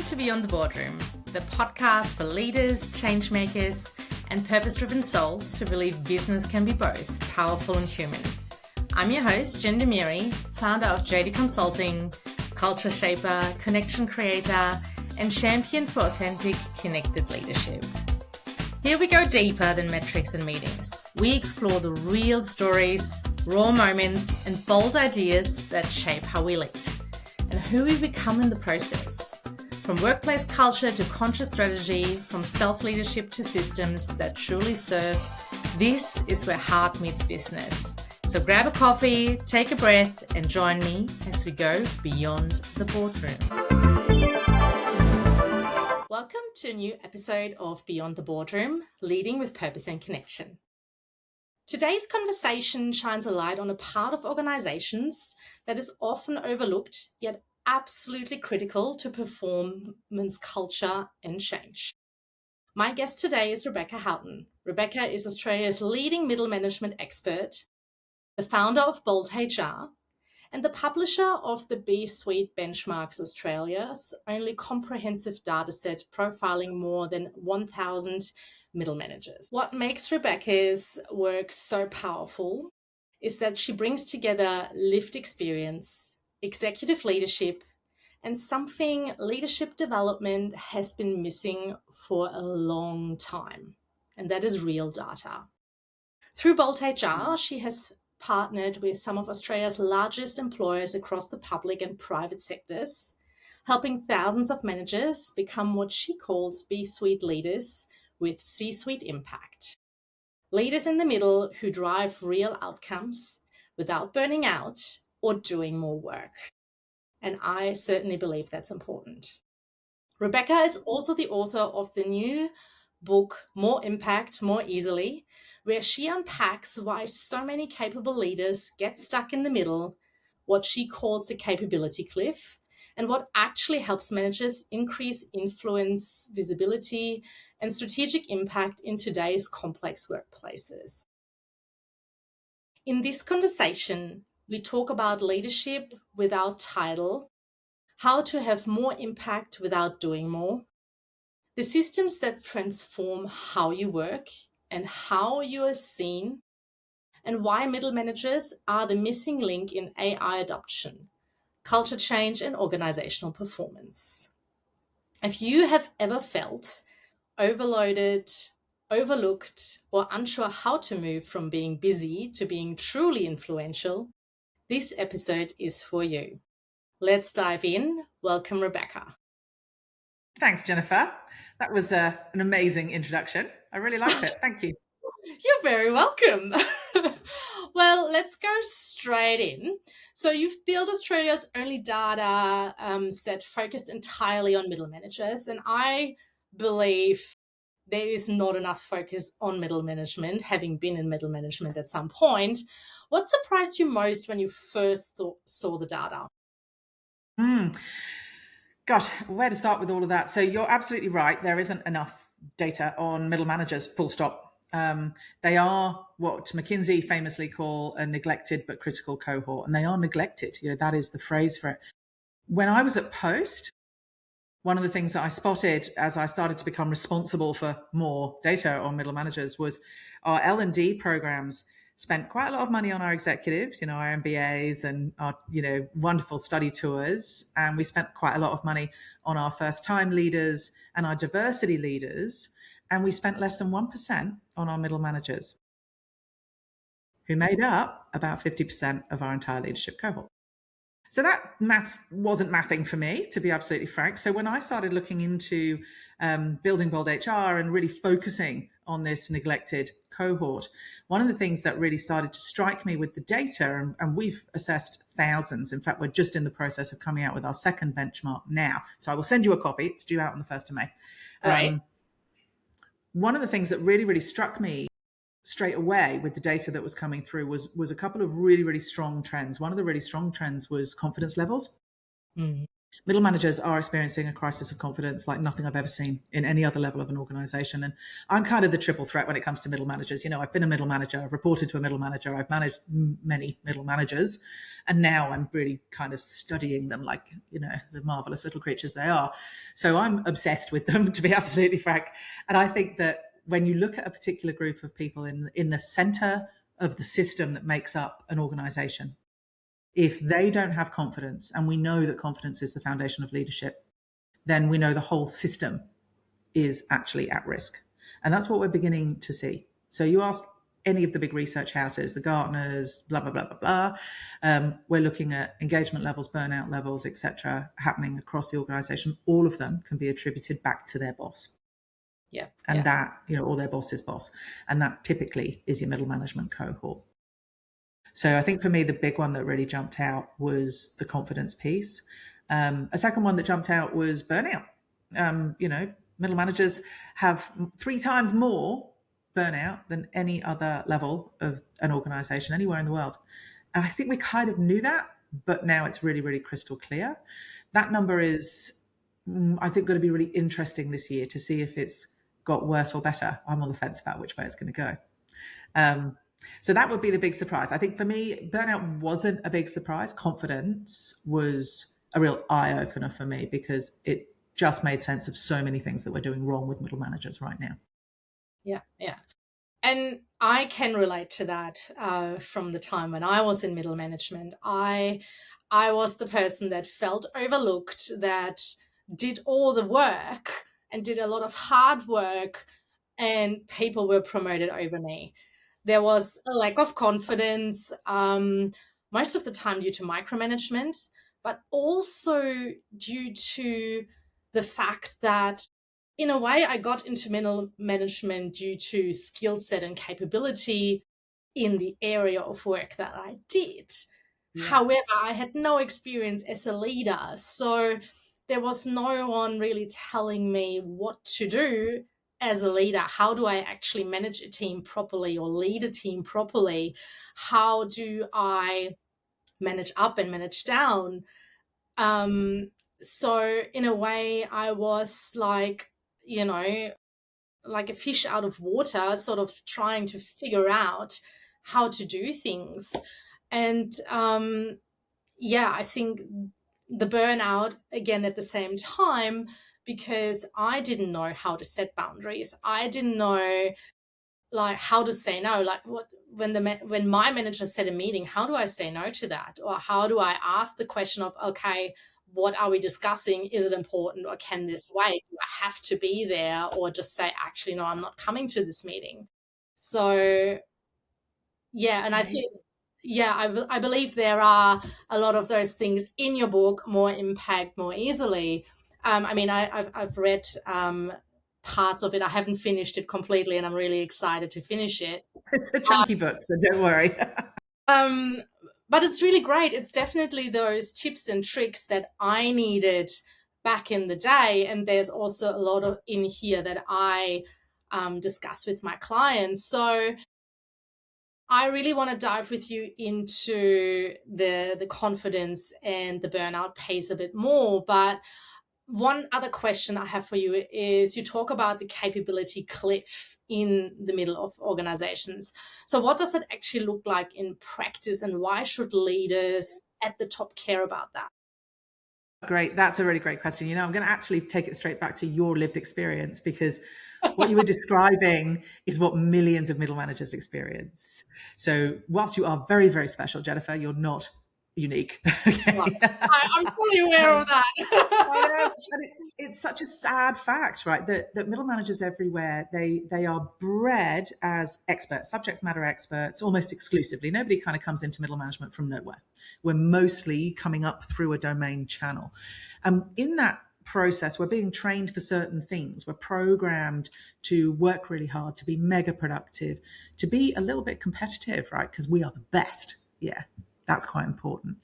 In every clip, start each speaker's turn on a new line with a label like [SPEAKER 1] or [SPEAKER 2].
[SPEAKER 1] Welcome to Beyond the Boardroom, the podcast for leaders, change makers, and purpose-driven souls who believe business can be both powerful and human. I'm your host, Demiri, founder of JD Consulting, culture shaper, connection creator, and champion for authentic, connected leadership. Here we go deeper than metrics and meetings. We explore the real stories, raw moments, and bold ideas that shape how we lead and who we become in the process. From workplace culture to conscious strategy, from self-leadership to systems that truly serve, this is where heart meets business. So grab a coffee, take a breath, and join me as we go beyond the boardroom. Welcome to a new episode of Beyond the Boardroom, Leading with Purpose and Connection. Today's conversation shines a light on a part of organizations that is often overlooked, yet absolutely critical to performance culture and change. My guest today is Rebecca Houghton. Rebecca is Australia's leading middle management expert, the founder of Bold HR, and the publisher of the B-Suite Benchmarks Australia's only comprehensive dataset profiling more than 1,000 middle managers. What makes Rebecca's work so powerful is that she brings together lived experience, executive leadership, and something leadership development has been missing for a long time, and that is real data. Through Bold HR, she has partnered with some of Australia's largest employers across the public and private sectors, helping thousands of managers become what she calls B-suite leaders with C-suite impact. Leaders in the middle who drive real outcomes without burning out or doing more work. And I certainly believe that's important. Rebecca is also the author of the new book, More Impact, More Easily, where she unpacks why so many capable leaders get stuck in the middle, what she calls the capability cliff, and what actually helps managers increase influence, visibility, and strategic impact in today's complex workplaces. In this conversation, we talk about leadership without title, how to have more impact without doing more, the systems that transform how you work and how you are seen, and why middle managers are the missing link in AI adoption, culture change, and organizational performance. If you have ever felt overloaded, overlooked, or unsure how to move from being busy to being truly influential, this episode is for you. Let's dive in. Welcome, Rebecca.
[SPEAKER 2] Thanks, Jennifer. That was an amazing introduction. I really liked it. Thank you.
[SPEAKER 1] You're very welcome. Well, let's go straight in. So you've built Australia's only data set focused entirely on middle managers, and I believe there is not enough focus on middle management, having been in middle management at some point. What surprised you most when you first saw the data?
[SPEAKER 2] Gosh, where to start with all of that? So you're absolutely right. There isn't enough data on middle managers, full stop. They are what McKinsey famously call a neglected but critical cohort, and they are neglected. That is the phrase for it. When I was at Post, one of the things that I spotted as I started to become responsible for more data on middle managers was our L&D programs spent quite a lot of money on our executives, our MBAs and our, wonderful study tours. And we spent quite a lot of money on our first time leaders and our diversity leaders. And we spent less than 1% on our middle managers, who made up about 50% of our entire leadership cohort. So that maths wasn't mathing for me, to be absolutely frank. So when I started looking into building Bold HR and really focusing on this neglected cohort, one of the things that really started to strike me with the data, and we've assessed thousands. In fact, we're just in the process of coming out with our second benchmark now. So I will send you a copy. It's due out on the 1st of May.
[SPEAKER 1] Right.
[SPEAKER 2] One of the things that really, really struck me straight away with the data that was coming through was a couple of really, really strong trends. One of the really strong trends was confidence levels. Middle managers are experiencing a crisis of confidence like nothing I've ever seen in any other level of an organization. And I'm kind of the triple threat when it comes to middle managers. I've been a middle manager, I've reported to a middle manager, I've managed many middle managers. And now I'm really kind of studying them like, the marvelous little creatures they are. So I'm obsessed with them, to be absolutely frank. And I think that when you look at a particular group of people in the center of the system that makes up an organization, if they don't have confidence, and we know that confidence is the foundation of leadership, then we know the whole system is actually at risk. And that's what we're beginning to see. So you ask any of the big research houses, the Gartners, blah, blah, blah, blah, blah. We're looking at engagement levels, burnout levels, etc., happening across the organization. All of them can be attributed back to their boss.
[SPEAKER 1] Yeah.
[SPEAKER 2] And that, or their boss's boss. And that typically is your middle management cohort. So I think for me, the big one that really jumped out was the confidence piece. A second one that jumped out was burnout. Middle managers have 3 times more burnout than any other level of an organization anywhere in the world. And I think we kind of knew that, but now it's really, really crystal clear. That number is, I think, going to be really interesting this year to see if it's got worse or better. I'm on the fence about which way it's going to go. So that would be the big surprise. I think for me, burnout wasn't a big surprise. Confidence was a real eye-opener for me because it just made sense of so many things that we're doing wrong with middle managers right now.
[SPEAKER 1] Yeah. And I can relate to that from the time when I was in middle management. I was the person that felt overlooked, that did all the work and did a lot of hard work, and people were promoted over me. There was a lack of confidence, most of the time due to micromanagement, but also due to the fact that, in a way, I got into middle management due to skill set and capability in the area of work that I did. Yes. However, I had no experience as a leader. So there was no one really telling me what to do as a leader. How do I actually manage a team properly or lead a team properly? How do I manage up and manage down? So in a way, I was like a fish out of water, sort of trying to figure out how to do things. And I think the burnout again at the same time, because I didn't know how to set boundaries. I didn't know how to say no. When my manager set a meeting, how do I say no to that? Or how do I ask the question of, okay, what are we discussing? Is it important, or can this wait? Do I have to be there, or just say, actually, no, I'm not coming to this meeting? So, and I think, I believe there are a lot of those things in your book, More Impact, More Easily. I've read parts of it. I haven't finished it completely, and I'm really excited to finish it.
[SPEAKER 2] It's a chunky book, so don't worry.
[SPEAKER 1] But it's really great. It's definitely those tips and tricks that I needed back in the day. And there's also a lot of in here that I discuss with my clients. So I really want to dive with you into the confidence and the burnout piece a bit more. But one other question I have for you is, you talk about the capability cliff in the middle of organizations. So what does it actually look like in practice, and why should leaders at the top care about that?
[SPEAKER 2] Great. That's a really great question. I'm going to actually take it straight back to your lived experience, because what you were describing is what millions of middle managers experience. So whilst you are very, very special, Jennifer, you're not unique. Okay.
[SPEAKER 1] Well, I'm fully aware of that.
[SPEAKER 2] I know, and it's such a sad fact, right? That middle managers everywhere, they are bred as experts, subject matter experts, almost exclusively. Nobody kind of comes into middle management from nowhere. We're mostly coming up through a domain channel. In that process, we're being trained for certain things. We're programmed to work really hard, to be mega productive, to be a little bit competitive, right? Because we are the best. Yeah. That's quite important.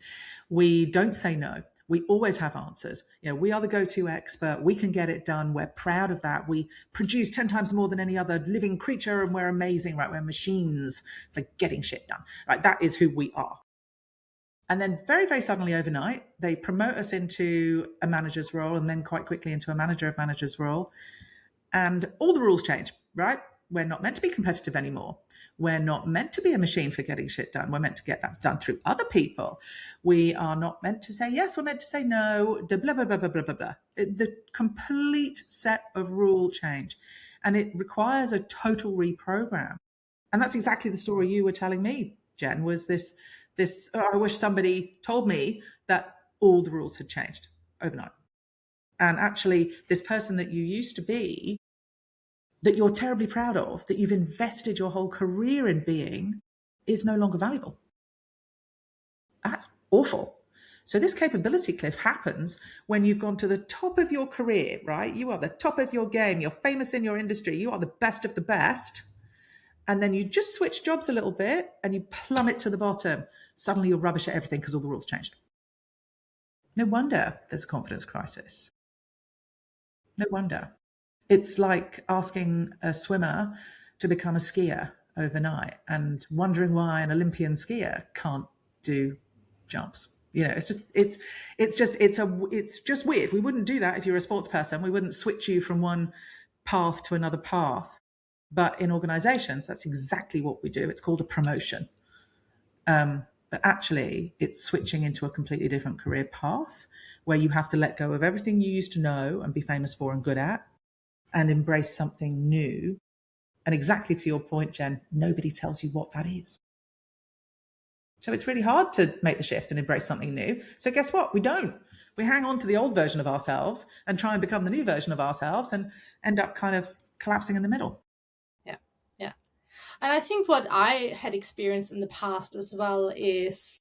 [SPEAKER 2] We don't say no. We always have answers. We are the go-to expert. We can get it done. We're proud of that. We produce 10 times more than any other living creature, and we're amazing, right? We're machines for getting shit done, right? That is who we are. And then very, very suddenly overnight, they promote us into a manager's role and then quite quickly into a manager of managers role. And all the rules change, right? We're not meant to be competitive anymore. We're not meant to be a machine for getting shit done. We're meant to get that done through other people. We are not meant to say yes. We're meant to say no. Blah, blah, blah, blah, blah, blah, blah. The complete set of rule change. And it requires a total reprogram. And that's exactly the story you were telling me, Jen, was this, I wish somebody told me that all the rules had changed overnight. And actually, this person that you used to be, that you're terribly proud of, that you've invested your whole career in being, is no longer valuable. That's awful. So this capability cliff happens when you've gone to the top of your career, right? You are the top of your game. You're famous in your industry. You are the best of the best. And then you just switch jobs a little bit and you plummet to the bottom. Suddenly you're rubbish at everything because all the rules changed. No wonder there's a confidence crisis. No wonder. It's like asking a swimmer to become a skier overnight and wondering why an Olympian skier can't do jumps. It's just weird. We wouldn't do that if you're a sports person. We wouldn't switch you from one path to another path. But in organizations, that's exactly what we do. It's called a promotion. But actually, it's switching into a completely different career path where you have to let go of everything you used to know and be famous for and good at and embrace something new. And exactly to your point, Jen, nobody tells you what that is. So it's really hard to make the shift and embrace something new. So guess what? We don't. We hang on to the old version of ourselves and try and become the new version of ourselves and end up kind of collapsing in the middle.
[SPEAKER 1] Yeah. And I think what I had experienced in the past as well is,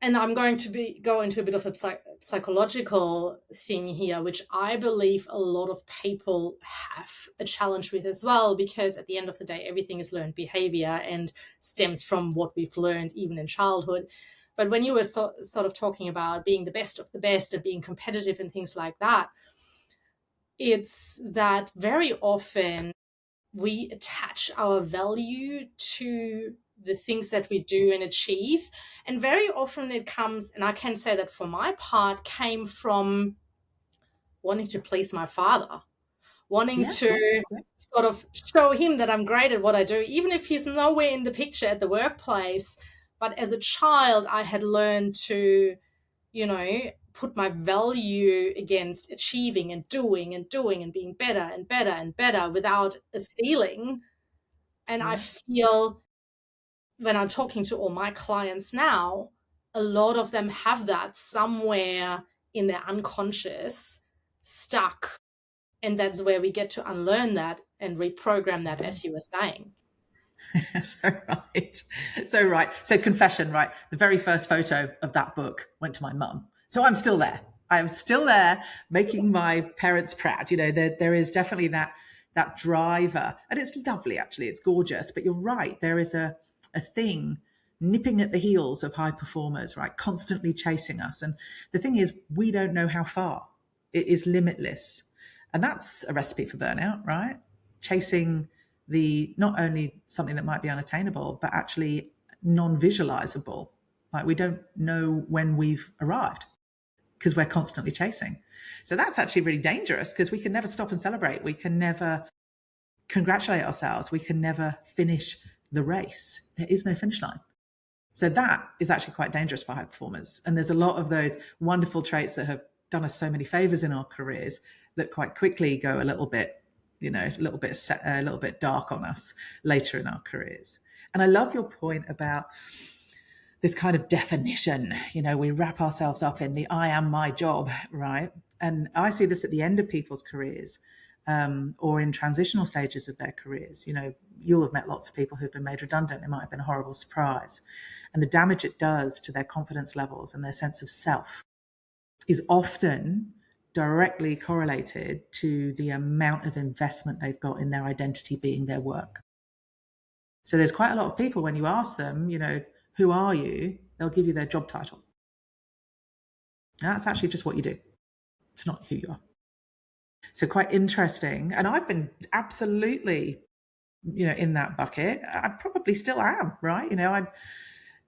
[SPEAKER 1] and I'm going to go into a bit of a psychological thing here, which I believe a lot of people have a challenge with as well, because at the end of the day, everything is learned behavior and stems from what we've learned even in childhood. But when you were sort of talking about being the best of the best and being competitive and things like that, it's that very often we attach our value to the things that we do and achieve. And very often it comes, and I can say that for my part, came from wanting to please my father, wanting to sort of show him that I'm great at what I do, even if he's nowhere in the picture at the workplace. But as a child, I had learned to, put my value against achieving and doing and being better and better and better without a ceiling. And I feel when I'm talking to all my clients now, a lot of them have that somewhere in their unconscious stuck. And that's where we get to unlearn that and reprogram that, as you were saying.
[SPEAKER 2] So right. So confession, right? The very first photo of that book went to my mum. So I'm still there. I am still there making my parents proud. There is definitely that driver. And it's lovely, actually. It's gorgeous. But you're right. There is a thing nipping at the heels of high performers, right? Constantly chasing us. And the thing is, we don't know how far. It is limitless. And that's a recipe for burnout, right? Chasing the not only something that might be unattainable, but actually non-visualizable. Like we don't know when we've arrived because we're constantly chasing. So that's actually really dangerous because we can never stop and celebrate. We can never congratulate ourselves. We can never finish the race. There is no finish line. So that is actually quite dangerous for high performers. And there's a lot of those wonderful traits that have done us so many favors in our careers that quite quickly go a little bit dark on us later in our careers. And I love your point about this kind of definition. We wrap ourselves up in the I am my job, right? And I see this at the end of people's careers or in transitional stages of their careers. You'll have met lots of people who've been made redundant. It might have been a horrible surprise. And the damage it does to their confidence levels and their sense of self is often directly correlated to the amount of investment they've got in their identity being their work. So there's quite a lot of people, when you ask them, who are you? They'll give you their job title. And that's actually just what you do. It's not who you are. So quite interesting. And I've been absolutely, in that bucket. I probably still am, right?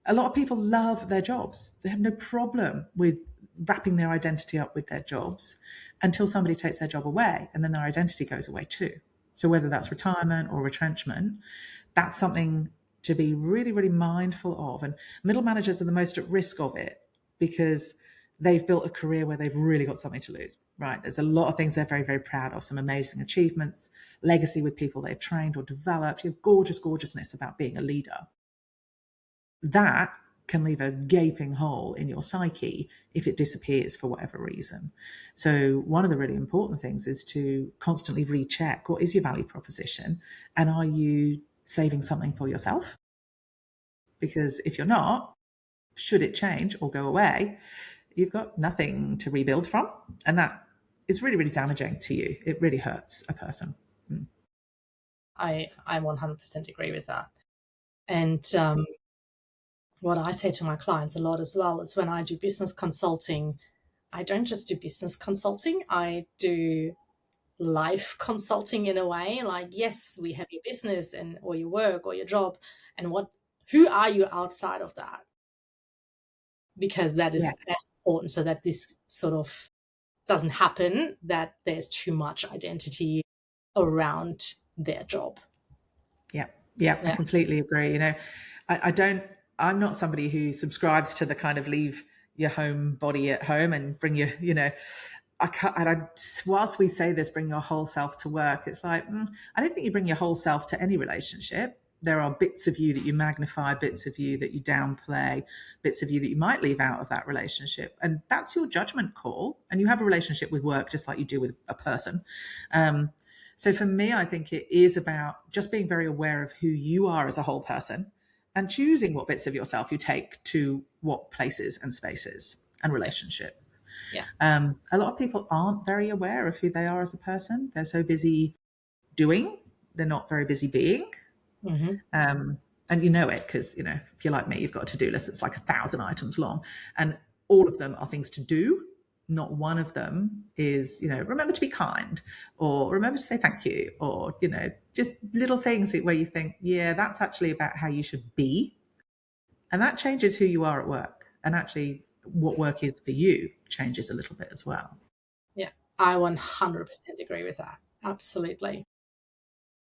[SPEAKER 2] A lot of people love their jobs. They have no problem with wrapping their identity up with their jobs until somebody takes their job away, and then their identity goes away too. So whether that's retirement or retrenchment, that's something to be really, really mindful of. And middle managers are the most at risk of it because they've built a career where they've really got something to lose, right? There's a lot of things they're very, very proud of, some amazing achievements, legacy with people they've trained or developed, gorgeous gorgeousness about being a leader. That can leave a gaping hole in your psyche if it disappears for whatever reason. So one of the really important things is to constantly recheck, what is your value proposition, and are you saving something for yourself? Because if you're not, should it change or go away, you've got nothing to rebuild from, and that is really, really damaging to you. It really hurts a person.
[SPEAKER 1] I 100% agree with that. And what I say to my clients a lot as well is when I do business consulting, I don't just do business consulting, I do life consulting in a way. Like, yes, we have your business and or your work or your job, and who are you outside of that? Because that
[SPEAKER 2] Yeah.
[SPEAKER 1] is as important so that this sort of doesn't happen, that there's too much identity around their job.
[SPEAKER 2] Yeah. I completely agree. I'm not somebody who subscribes to the kind of leave your home body at home and bring your, I can't, whilst we say this, bring your whole self to work, it's like, I don't think you bring your whole self to any relationship. There are bits of you that you magnify, bits of you that you downplay, bits of you that you might leave out of that relationship. And that's your judgment call. And you have a relationship with work just like you do with a person. So for me, I think it is about just being very aware of who you are as a whole person and choosing what bits of yourself you take to what places and spaces and relationships.
[SPEAKER 1] Yeah.
[SPEAKER 2] A lot of people aren't very aware of who they are as a person. They're so busy doing, they're not very busy being.
[SPEAKER 1] Mm-hmm.
[SPEAKER 2] And you know it because, if you're like me, you've got a to-do list that's like 1,000 items long, and all of them are things to do. Not one of them is, remember to be kind, or remember to say thank you, or, just little things where you think, yeah, that's actually about how you should be. And that changes who you are at work. And actually what work is for you changes a little bit as well.
[SPEAKER 1] Yeah, I 100% agree with that. Absolutely.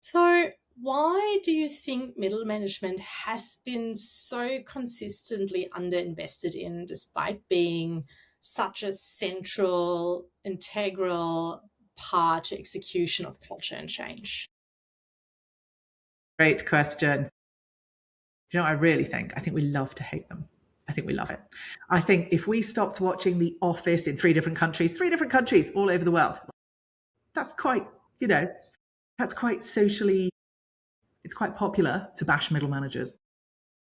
[SPEAKER 1] So, why do you think middle management has been so consistently underinvested in, despite being such a central, integral part to execution of culture and change?
[SPEAKER 2] Great question. I really think? I think we love to hate them. I think we love it. I think if we stopped watching The Office in three different countries all over the world, that's quite, that's quite socially, it's quite popular to bash middle managers.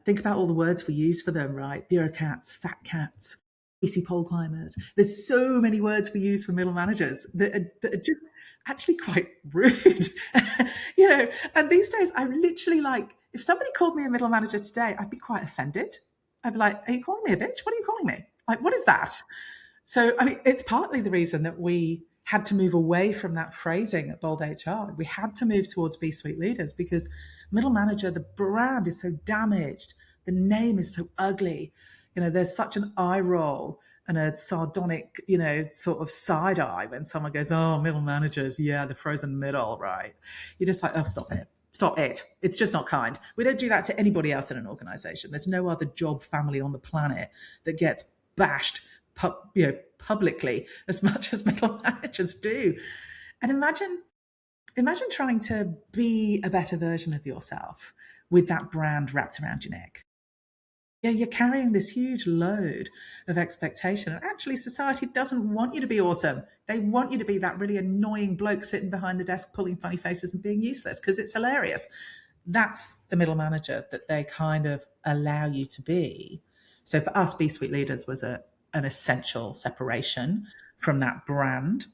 [SPEAKER 2] Think about all the words we use for them, right? Bureaucrats, fat cats, greasy pole climbers. There's so many words we use for middle managers that are just actually quite rude. And these days I'm literally like, if somebody called me a middle manager today, I'd be quite offended. I'd be like, are you calling me a bitch? What are you calling me? Like, what is that? So, it's partly the reason that we had to move away from that phrasing at Bold HR. We had to move towards B-suite leaders because middle manager, the brand is so damaged. The name is so ugly. There's such an eye roll and a sardonic, sort of side eye when someone goes, oh, middle managers, yeah, the frozen middle, right? You're just like, oh, stop it. Stop it. It's just not kind. We don't do that to anybody else in an organization. There's no other job family on the planet that gets bashed publicly as much as middle managers do. And imagine trying to be a better version of yourself with that brand wrapped around your neck. Yeah, you're carrying this huge load of expectation. And actually, society doesn't want you to be awesome. They want you to be that really annoying bloke sitting behind the desk, pulling funny faces and being useless because it's hilarious. That's the middle manager that they kind of allow you to be. So for us, B-suite leaders was an essential separation from that brand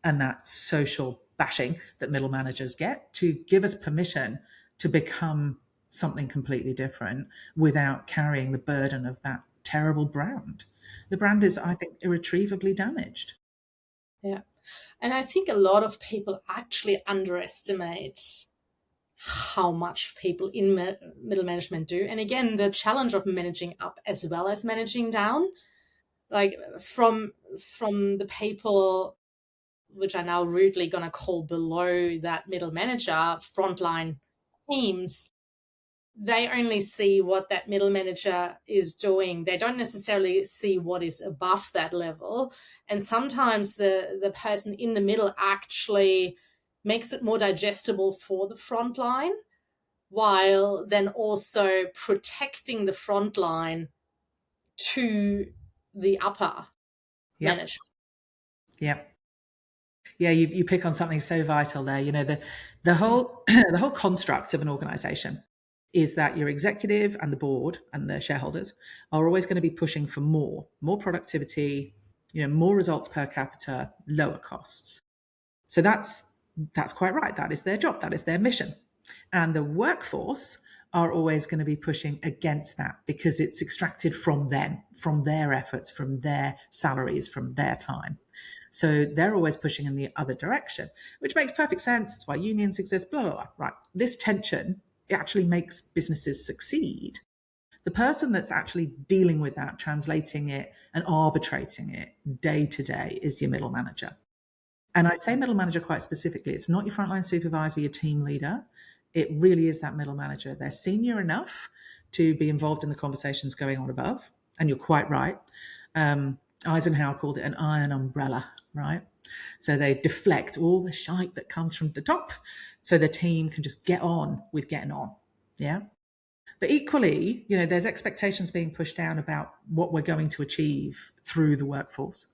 [SPEAKER 2] and that social bashing that middle managers get, to give us permission to become something completely different without carrying the burden of that terrible brand. The brand is, I think, irretrievably damaged.
[SPEAKER 1] Yeah. And I think a lot of people actually underestimate how much people in middle management do. And again, the challenge of managing up as well as managing down, like from the people which are now rudely going to call below that middle manager, frontline teams, they only see what that middle manager is doing. They don't necessarily see what is above that level. And sometimes the person in the middle actually makes it more digestible for the frontline, while then also protecting the frontline to the upper
[SPEAKER 2] Yep.
[SPEAKER 1] management.
[SPEAKER 2] Yep. Yeah, you pick on something so vital there. You know, the whole the whole construct of an organization is that your executive and the board and the shareholders are always going to be pushing for more productivity, more results per capita, lower costs. So that's quite right. That is their job. That is their mission. And the workforce are always going to be pushing against that because it's extracted from them, from their efforts, from their salaries, from their time. So they're always pushing in the other direction, which makes perfect sense. It's why unions exist, blah, blah, blah. Right. This tension, it actually makes businesses succeed. The person that's actually dealing with that, translating it and arbitrating it day to day is your middle manager. And I'd say middle manager quite specifically. It's not your frontline supervisor, your team leader. It really is that middle manager. They're senior enough to be involved in the conversations going on above. And you're quite right. Eisenhower called it an iron umbrella, right? So they deflect all the shite that comes from the top so the team can just get on with getting on. Yeah. But equally, there's expectations being pushed down about what we're going to achieve through the workforce.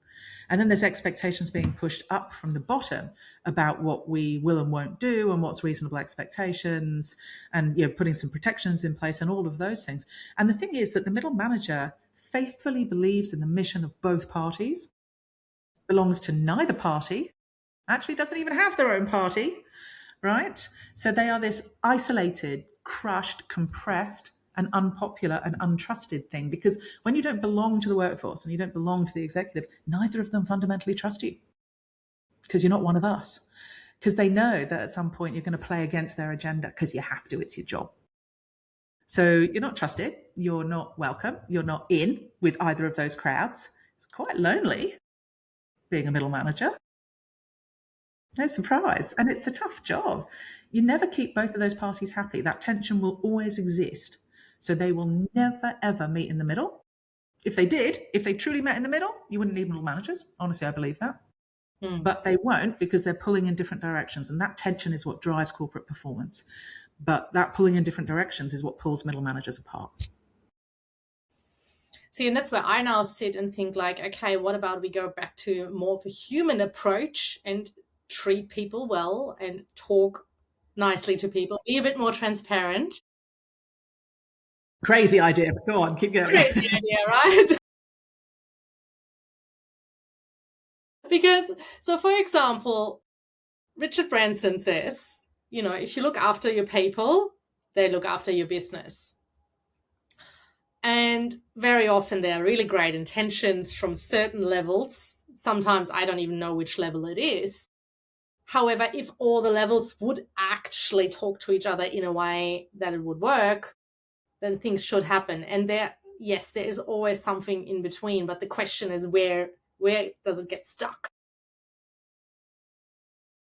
[SPEAKER 2] And then there's expectations being pushed up from the bottom about what we will and won't do and what's reasonable expectations and putting some protections in place and all of those things. And the thing is that the middle manager faithfully believes in the mission of both parties, belongs to neither party, actually doesn't even have their own party, right? So they are this isolated, crushed, compressed, and unpopular and untrusted thing, because when you don't belong to the workforce and you don't belong to the executive, neither of them fundamentally trust you because you're not one of us, because they know that at some point you're going to play against their agenda because you have to, it's your job. So you're not trusted, you're not welcome, you're not in with either of those crowds. It's quite lonely being a middle manager. No surprise. And it's a tough job. You never keep both of those parties happy. That tension will always exist. So they will never, ever meet in the middle. If they did, if they truly met in the middle, you wouldn't need middle managers. Honestly, I believe that. But they won't, because they're pulling in different directions. And that tension is what drives corporate performance. But that pulling in different directions is what pulls middle managers apart.
[SPEAKER 1] See, and that's where I now sit and think like, okay, what about we go back to more of a human approach and treat people well and talk nicely to people, be a bit more transparent.
[SPEAKER 2] Crazy idea, but go on, keep going.
[SPEAKER 1] Crazy idea, right? Because, so for example, Richard Branson says, if you look after your people, they look after your business. And very often there are really great intentions from certain levels. Sometimes I don't even know which level it is. However, if all the levels would actually talk to each other in a way that it would work, then things should happen. And there is always something in between. But the question is, where does it get stuck?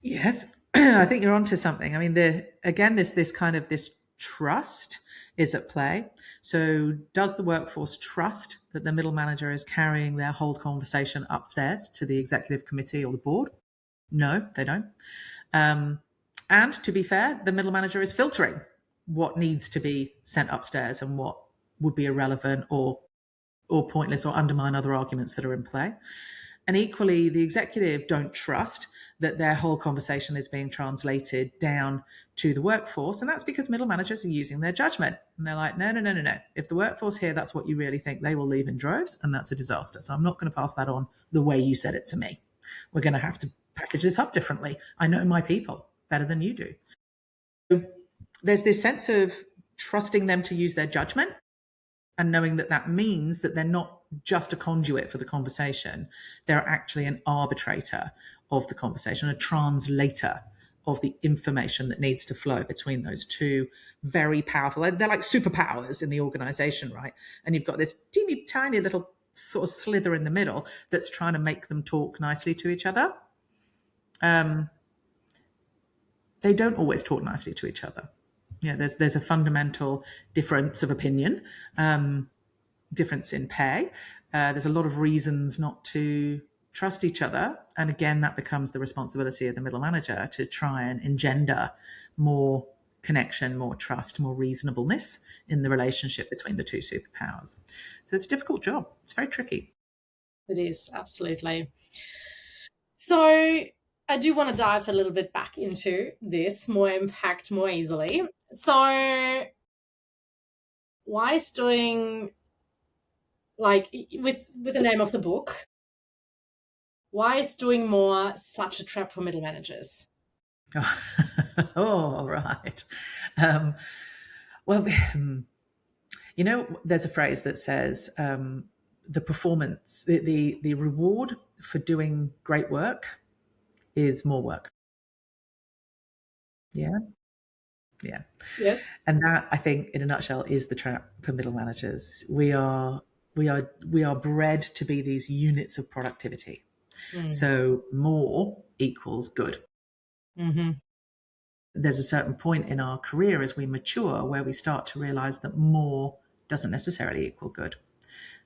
[SPEAKER 2] Yes, I think you're onto something. I mean, this kind of this trust is at play. So does the workforce trust that the middle manager is carrying their whole conversation upstairs to the executive committee or the board? No, they don't. And to be fair, the middle manager is filtering what needs to be sent upstairs and what would be irrelevant or pointless or undermine other arguments that are in play. And equally, the executive don't trust that their whole conversation is being translated down to the workforce. And that's because middle managers are using their judgment. And they're like, no. If the workforce hear that's what you really think, they will leave in droves, and that's a disaster. So I'm not going to pass that on the way you said it to me. We're going to have to package this up differently. I know my people better than you do. So there's this sense of trusting them to use their judgment and knowing that means that they're not just a conduit for the conversation. They're actually an arbitrator of the conversation, a translator of the information that needs to flow between those two very powerful, they're like superpowers in the organization, right? And you've got this teeny tiny little sort of slither in the middle that's trying to make them talk nicely to each other. They don't always talk nicely to each other. Yeah, there's a fundamental difference of opinion, difference in pay. There's a lot of reasons not to trust each other. And again, that becomes the responsibility of the middle manager to try and engender more connection, more trust, more reasonableness in the relationship between the two superpowers. So it's a difficult job. It's very tricky.
[SPEAKER 1] It is, absolutely. So I do want to dive a little bit back into this, more impact, more easily. So why is doing, like with the name of the book, why is doing more such a trap for middle managers?
[SPEAKER 2] Oh, all right. Well, there's a phrase that says the performance, the reward for doing great work is more work. Yeah. Yeah.
[SPEAKER 1] Yes.
[SPEAKER 2] And that, I think, in a nutshell, is the trap for middle managers. We are bred to be these units of productivity. So more equals good.
[SPEAKER 1] Mm-hmm.
[SPEAKER 2] There's a certain point in our career as we mature where we start to realize that more doesn't necessarily equal good.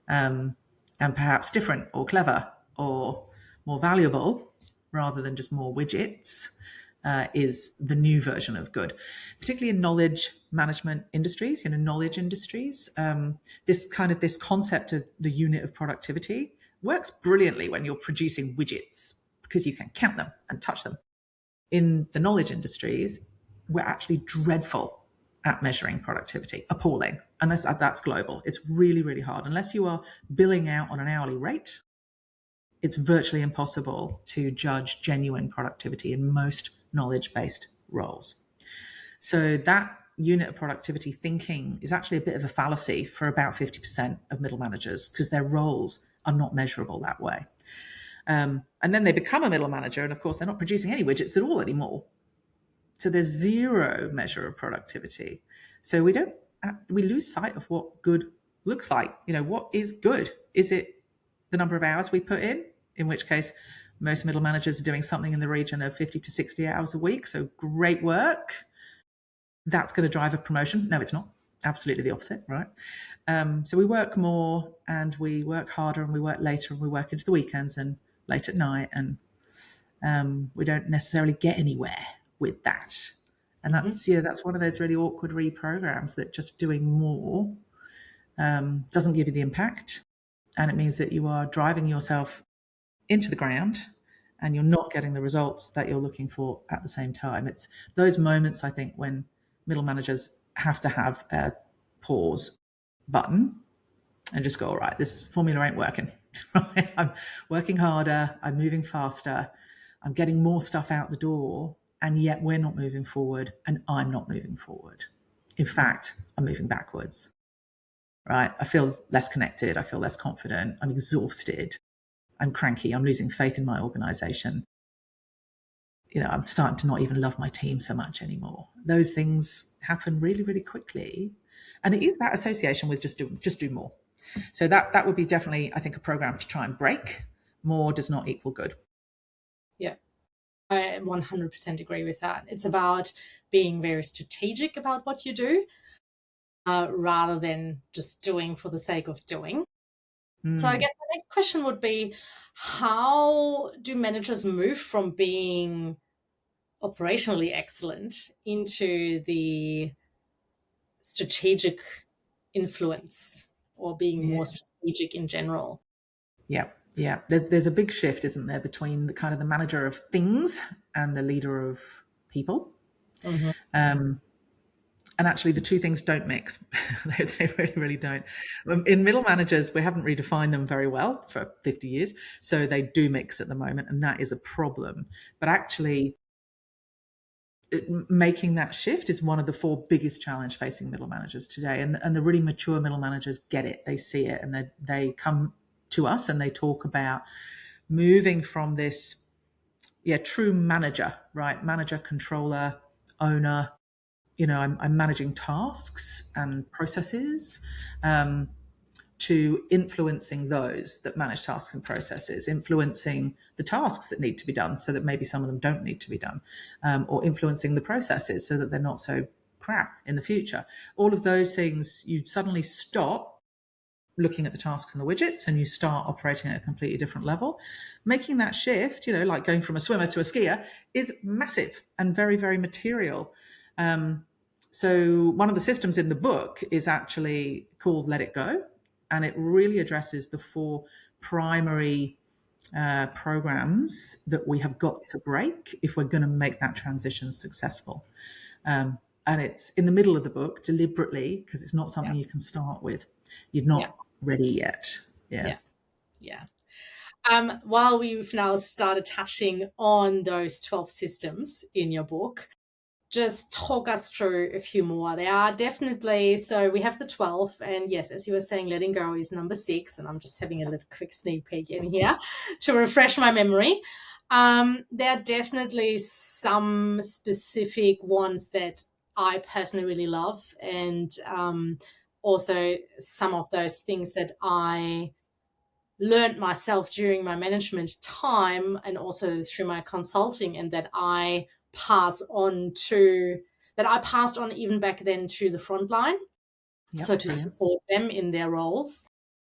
[SPEAKER 2] And perhaps different or clever or more valuable rather than just more widgets is the new version of good, particularly in knowledge management industries, knowledge industries. This concept of the unit of productivity works brilliantly when you're producing widgets because you can count them and touch them. In the knowledge industries, we're actually dreadful at measuring productivity, appalling. And that's global. It's really, really hard. Unless you are billing out on an hourly rate, it's virtually impossible to judge genuine productivity in most knowledge-based roles. So that unit of productivity thinking is actually a bit of a fallacy for about 50% of middle managers because their roles are not measurable that way. And then they become a middle manager, and of course, they're not producing any widgets at all anymore. So there's zero measure of productivity. So we lose sight of what good looks like. What is good? Is it the number of hours we put in which case most middle managers are doing something in the region of 50 to 60 hours a week. So great work. That's going to drive a promotion. No, it's not. Absolutely the opposite, right? So we work more and we work harder and we work later and we work into the weekends and late at night, and we don't necessarily get anywhere with that. And that's one of those really awkward reprograms that just doing more doesn't give you the impact. And it means that you are driving yourself into the ground and you're not getting the results that you're looking for at the same time. It's those moments, I think, when middle managers have to have a pause button and just go, all right, this formula ain't working. Right? I'm working harder, I'm moving faster, I'm getting more stuff out the door, and yet we're not moving forward and I'm not moving forward. In fact, I'm moving backwards. Right? I feel less connected, I feel less confident, I'm exhausted, I'm cranky, I'm losing faith in my organization. I'm starting to not even love my team so much anymore. Those things happen really, really quickly. And it is that association with just do more. So that would be definitely, I think, a program to try and break. More does not equal good.
[SPEAKER 1] Yeah, I 100% agree with that. It's about being very strategic about what you do rather than just doing for the sake of doing. So I guess my next question would be, how do managers move from being operationally excellent into the strategic influence or being more strategic in general?
[SPEAKER 2] Yeah. There's a big shift, isn't there, between the kind of the manager of things and the leader of people. And actually, the two things don't mix. They really, really don't. In middle managers, we haven't redefined them very well for 50 years. So they do mix at the moment, and that is a problem. But actually, making that shift is one of the four biggest challenge facing middle managers today. And the really mature middle managers get it. They see it, and they come to us and they talk about moving from this true manager, right? Manager, controller, owner. I'm managing tasks and processes, to influencing those that manage tasks and processes, influencing the tasks that need to be done so that maybe some of them don't need to be done, or influencing the processes so that they're not so crap in the future. All of those things, you suddenly stop looking at the tasks and the widgets and you start operating at a completely different level. Making that shift, like going from a swimmer to a skier, is massive and very, very material. So one of the systems in the book is actually called Let It Go, and it really addresses the four primary programs that we have got to break if we're going to make that transition successful. And it's in the middle of the book deliberately, because it's not something you can start with. You're not ready yet.
[SPEAKER 1] Yeah. While we've now started touching on those 12 systems in your book, just talk us through a few more. There are definitely, so we have the 12, and yes, as you were saying, letting go is number 6, and I'm just having a little quick sneak peek in here to refresh my memory. There are definitely some specific ones that I personally really love, and also some of those things that I learned myself during my management time and also through my consulting, and that I passed on even back then to the front line. So to support them in their roles,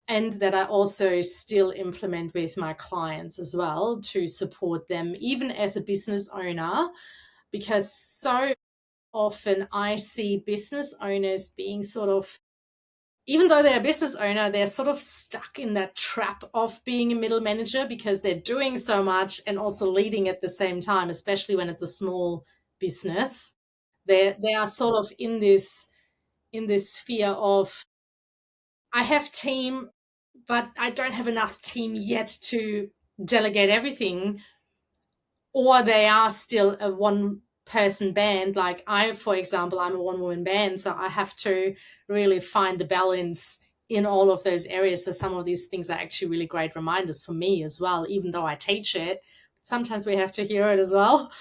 [SPEAKER 1] and that I also still implement with my clients as well to support them, even as a business owner, because so often I see business owners being sort of, even though they're a business owner, they're sort of stuck in that trap of being a middle manager because they're doing so much and also leading at the same time, especially when it's a small business. They are sort of in this sphere of, I have team, but I don't have enough team yet to delegate everything, or they are still a one person band. Like for example, I'm a one woman band, so I have to really find the balance in all of those areas. So some of these things are actually really great reminders for me as well, even though I teach it. Sometimes we have to hear it as well.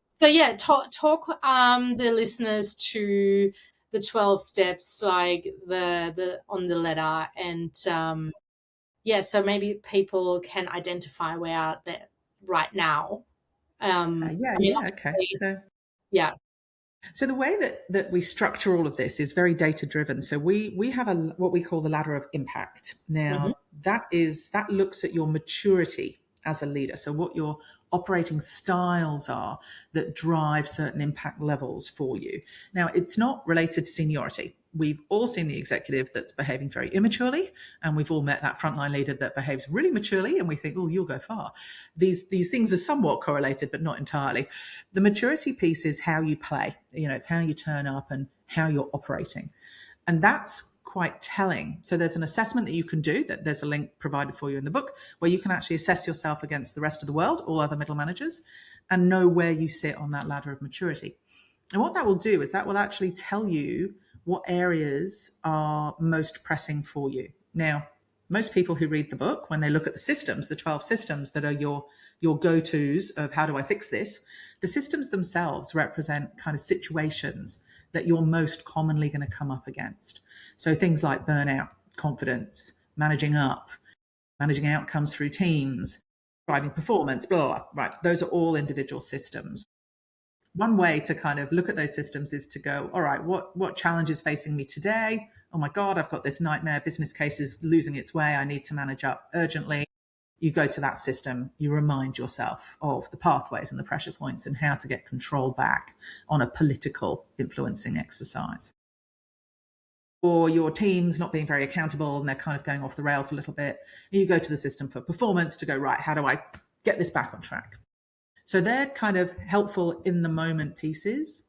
[SPEAKER 1] So yeah, talk the listeners to the 12 steps, like the on the letter, and so maybe people can identify where they're right now.
[SPEAKER 2] Okay.
[SPEAKER 1] Yeah.
[SPEAKER 2] So the way that we structure all of this is very data driven. So we have what we call the ladder of impact. Now that looks at your maturity as a leader. So what your operating styles are that drive certain impact levels for you. Now it's not related to seniority. We've all seen the executive that's behaving very immaturely, and we've all met that frontline leader that behaves really maturely, and we think, oh, you'll go far. These things are somewhat correlated, but not entirely. The maturity piece is how you play. It's how you turn up and how you're operating. And that's quite telling. So there's an assessment that you can do, that there's a link provided for you in the book, where you can actually assess yourself against the rest of the world, all other middle managers, and know where you sit on that ladder of maturity. And what that will do is that will actually tell you what areas are most pressing for you. Now, most people who read the book, when they look at the systems, the 12 systems that are your go-tos of how do I fix this, the systems themselves represent kind of situations that you're most commonly going to come up against. So things like burnout, confidence, managing up, managing outcomes through teams, driving performance, blah, blah, blah. Right. Those are all individual systems. One way to kind of look at those systems is to go, all right, what challenge is facing me today? Oh my God, I've got this nightmare business case is losing its way. I need to manage up urgently. You go to that system, you remind yourself of the pathways and the pressure points and how to get control back on a political influencing exercise. Or your team's not being very accountable and they're kind of going off the rails a little bit. You go to the system for performance to go, right, how do I get this back on track? So they're kind of helpful in the moment pieces.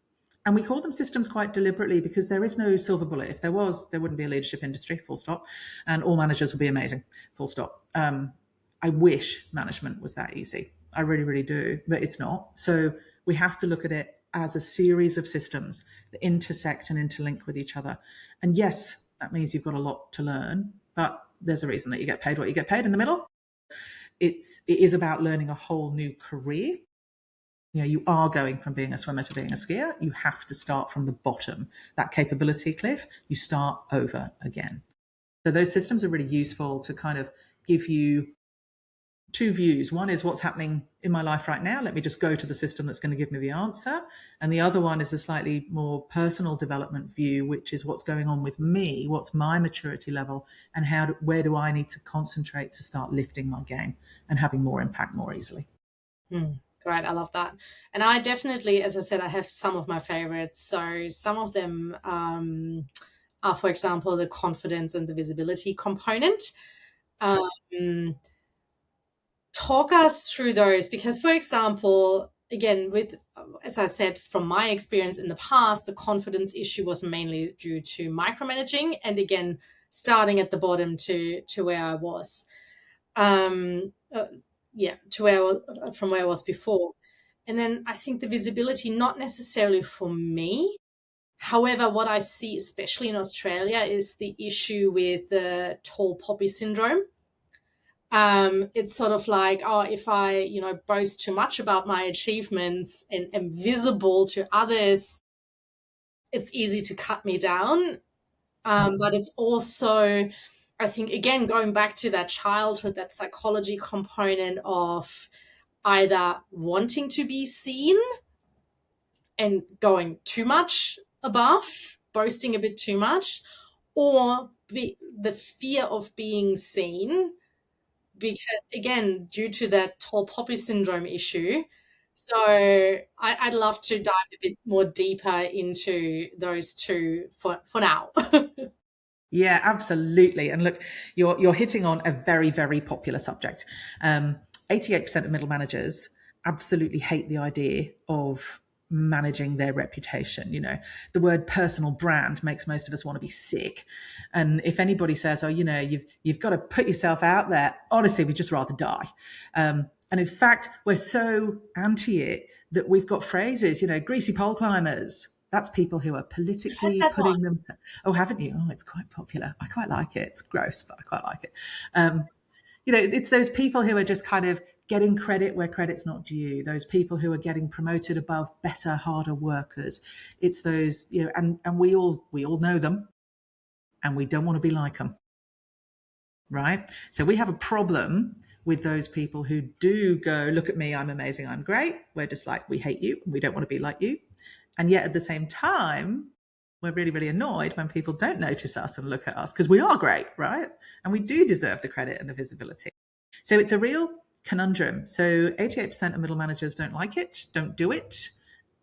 [SPEAKER 2] And we call them systems quite deliberately because there is no silver bullet. If there was, there wouldn't be a leadership industry, full stop. And all managers would be amazing, full stop. I wish management was that easy. I really, really do, but it's not. So we have to look at it as a series of systems that intersect and interlink with each other. And yes, that means you've got a lot to learn, but there's a reason that you get paid what you get paid in the middle. It is about learning a whole new career. You are going from being a swimmer to being a skier. You have to start from the bottom. That capability cliff, you start over again. So those systems are really useful to kind of give you two views. One is what's happening in my life right now. Let me just go to the system that's going to give me the answer. And the other one is a slightly more personal development view, which is what's going on with me, what's my maturity level, and where do I need to concentrate to start lifting my game and having more impact more easily.
[SPEAKER 1] Great, I love that. And I definitely, as I said, I have some of my favorites. So some of them are, for example, the confidence and the visibility component. Talk us through those, because, for example, again, with, as I said, from my experience in the past, the confidence issue was mainly due to micromanaging, and again, starting at the bottom to where I was, from where I was before. And then I think the visibility, not necessarily for me. However, what I see, especially in Australia, is the issue with the tall poppy syndrome. It's sort of like, oh, if I, boast too much about my achievements and am visible to others, it's easy to cut me down. But it's also, I think, again, going back to that childhood, that psychology component of either wanting to be seen and going too much above, boasting a bit too much, or the fear of being seen, because again, due to that tall poppy syndrome issue. So I'd love to dive a bit more deeper into those two for now.
[SPEAKER 2] Yeah, absolutely. And look, you're hitting on a very, very popular subject. 88% of middle managers absolutely hate the idea of managing their reputation. The word personal brand makes most of us want to be sick. And if anybody says, oh, you've got to put yourself out there, honestly, we'd just rather die. And in fact, we're so anti it that we've got phrases, greasy pole climbers. That's people who are politically putting them. Oh, haven't you? Oh, it's quite popular. I quite like it. It's gross, but I quite like it. It's those people who are just kind of getting credit where credit's not due. Those people who are getting promoted above better, harder workers. It's those, and we all know them, and we don't want to be like them, right? So we have a problem with those people who do go, look at me, I'm amazing, I'm great. We're just like, we hate you, we don't want to be like you. And yet at the same time, we're really, really annoyed when people don't notice us and look at us, because we are great, right? And we do deserve the credit and the visibility. So it's a real conundrum. So 88% of middle managers don't like it, don't do it,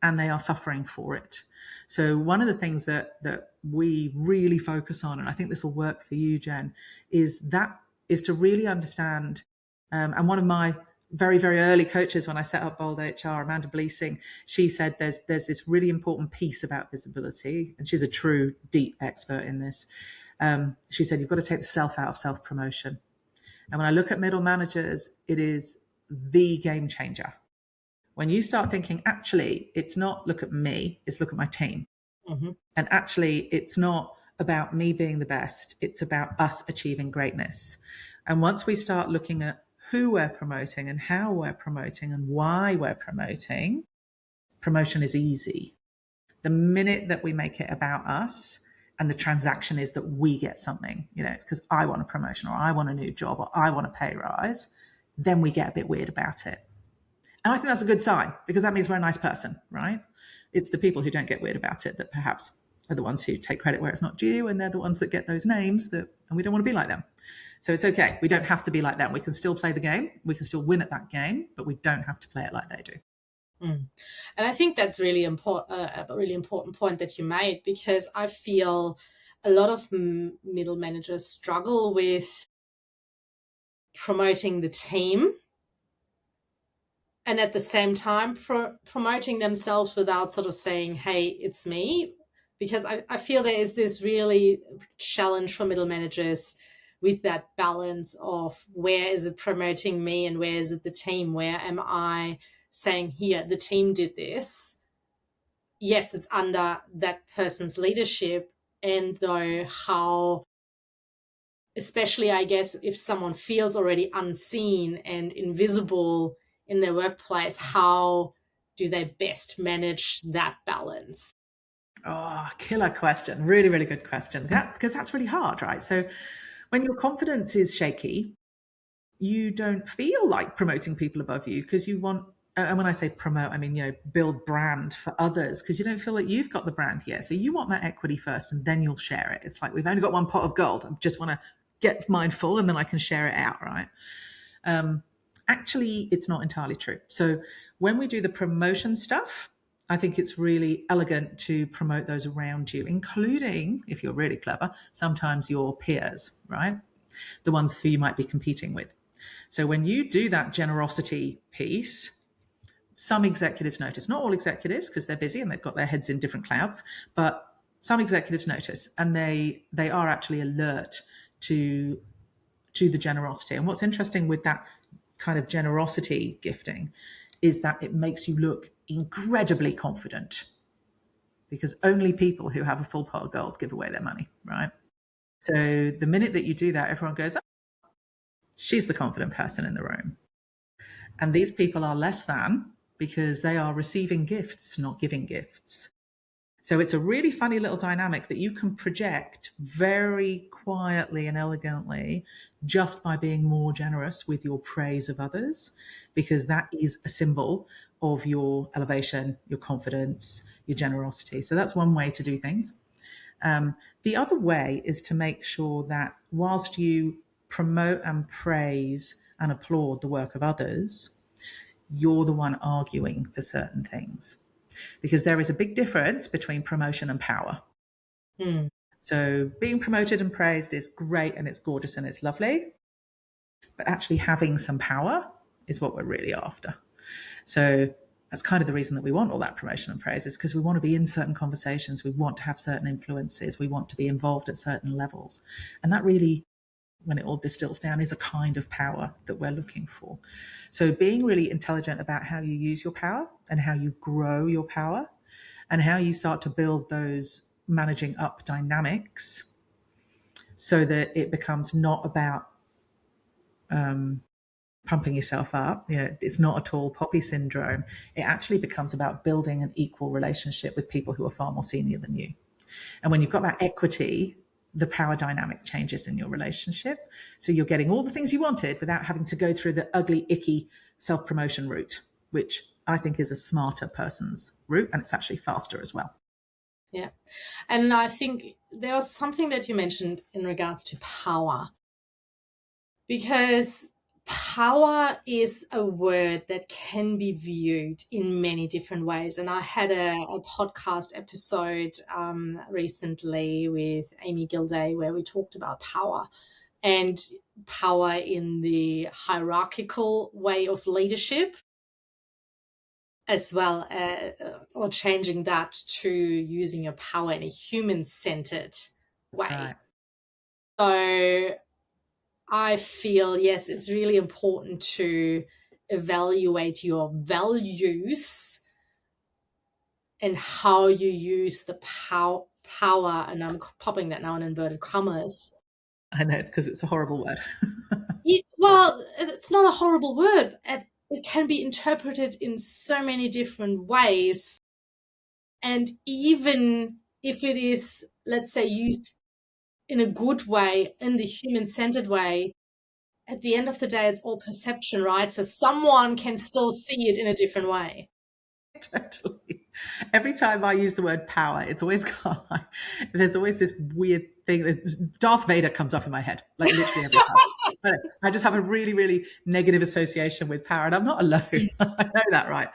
[SPEAKER 2] and they are suffering for it. So one of the things that we really focus on, and I think this will work for you, Jen, is to really understand, and one of my very, very early coaches when I set up Bold HR, Amanda Bleasing, she said there's this really important piece about visibility, and she's a true deep expert in this. She said, you've got to take the self out of self-promotion. And when I look at middle managers, it is the game changer. When you start thinking, actually, it's not look at me, it's look at my team. Mm-hmm. And actually, it's not about me being the best, it's about us achieving greatness. And once we start looking at who we're promoting and how we're promoting and why we're promoting, promotion is easy. The minute that we make it about us and the transaction is that we get something, it's because I want a promotion or I want a new job or I want a pay rise, then we get a bit weird about it. And I think that's a good sign, because that means we're a nice person, right? It's the people who don't get weird about it that perhaps are the ones who take credit where it's not due, and they're the ones that get those names and we don't want to be like them. So it's okay. We don't have to be like them. We can still play the game. We can still win at that game, but we don't have to play it like they do.
[SPEAKER 1] And I think that's really important, a really important point that you made, because I feel a lot of middle managers struggle with promoting the team and at the same time promoting themselves without sort of saying, hey, it's me. Because I feel there is this really challenge for middle managers with that balance of where is it promoting me and where is it the team? Where am I saying, here, the team did this? Yes, it's under that person's leadership, and though how especially, I guess, if someone feels already unseen and invisible in their workplace, how do they best manage that balance?
[SPEAKER 2] Oh, killer question. Really, really good question. Because that's really hard, right? So when your confidence is shaky, you don't feel like promoting people above you because you want, and when I say promote, I mean, build brand for others because you don't feel like you've got the brand yet. So you want that equity first and then you'll share it. It's like we've only got one pot of gold. I just want to get mine full and then I can share it out, right? Actually, it's not entirely true. So when we do the promotion stuff, I think it's really elegant to promote those around you, including, if you're really clever, sometimes your peers, right? The ones who you might be competing with. So when you do that generosity piece, some executives notice, not all executives because they're busy and they've got their heads in different clouds, but some executives notice and they are actually alert to the generosity. And what's interesting with that kind of generosity gifting is that it makes you look incredibly confident because only people who have a full pot of gold give away their money, right? So the minute that you do that, everyone goes, oh, she's the confident person in the room. And these people are less than because they are receiving gifts, not giving gifts. So it's a really funny little dynamic that you can project very quietly and elegantly just by being more generous with your praise of others, because that is a symbol of your elevation, your confidence, your generosity. So that's one way to do things. The other way is to make sure that whilst you promote and praise and applaud the work of others, you're the one arguing for certain things. Because there is a big difference between promotion and power. So being promoted and praised is great and it's gorgeous and it's lovely, but actually having some power is what we're really after. So that's kind of the reason that we want all that promotion and praise, is because we want to be in certain conversations, we want to have certain influences, we want to be involved at certain levels. And that really, when it all distills down, is a kind of power that we're looking for. So being really intelligent about how you use your power and how you grow your power and how you start to build those managing up dynamics so that it becomes not about pumping yourself up. It's not at all poppy syndrome. It actually becomes about building an equal relationship with people who are far more senior than you. And when you've got that equity, the power dynamic changes in your relationship. So you're getting all the things you wanted without having to go through the ugly, icky self-promotion route, which I think is a smarter person's route, and it's actually faster as well.
[SPEAKER 1] Yeah. And I think there was something that you mentioned in regards to power, because power is a word that can be viewed in many different ways. And I had a podcast episode recently with Amy Gilday where we talked about power and power in the hierarchical way of leadership, as well, or changing that to using your power in a human-centered way.
[SPEAKER 2] Right.
[SPEAKER 1] So I feel, yes, it's really important to evaluate your values and how you use the power, and I'm popping that now in inverted commas.
[SPEAKER 2] I know, it's because it's a horrible word.
[SPEAKER 1] Well, it's not a horrible word. It can be interpreted in so many different ways. And even if it is, let's say, used in a good way, in the human-centered way, at the end of the day, it's all perception, right? So someone can still see it in a different way.
[SPEAKER 2] Totally. Every time I use the word power, it's always got there's always this weird thing that Darth Vader comes up in my head, like literally every time. But I just have a really, really negative association with power, and I'm not alone. I know that, right?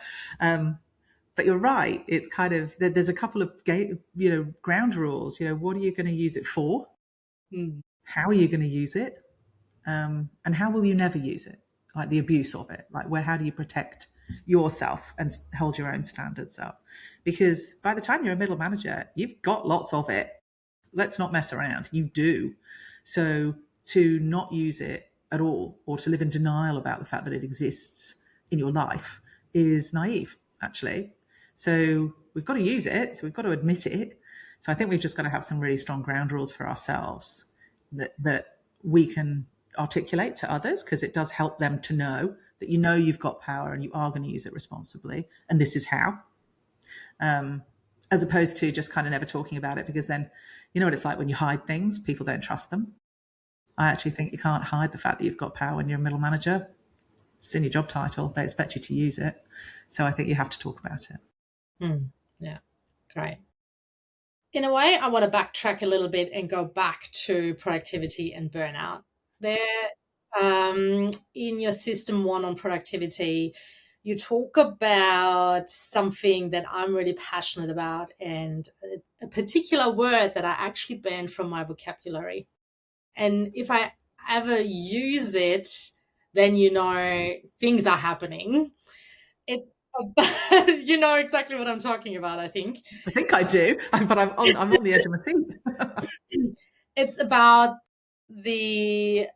[SPEAKER 2] But you're right. It's kind of, there's a couple of ground rules. What are you going to use it for? How are you going to use it? And how will you never use it? Like the abuse of it. Like how do you protect yourself and hold your own standards up? Because by the time you're a middle manager, you've got lots of it. Let's not mess around. You do. So to not use it at all or to live in denial about the fact that it exists in your life is naive, actually. So we've got to use it. So we've got to admit it. So I think we've just got to have some really strong ground rules for ourselves that we can articulate to others, because it does help them to know that you know you've got power and you are going to use it responsibly, and this is how. As opposed to just kind of never talking about it, because then you know what it's like when you hide things, people don't trust them. I actually think you can't hide the fact that you've got power when you're a middle manager. It's in your job title. They expect you to use it. So I think you have to talk about it.
[SPEAKER 1] Yeah, great. In a way, I want to backtrack a little bit and go back to productivity and burnout. There, in your system 1 on productivity, you talk about something that I'm really passionate about, and a particular word that I actually banned from my vocabulary. And if I ever use it, then you know things are happening. It's about, you know exactly what I'm talking about, I think.
[SPEAKER 2] I think I do, but I'm on the edge of my seat.
[SPEAKER 1] It's about the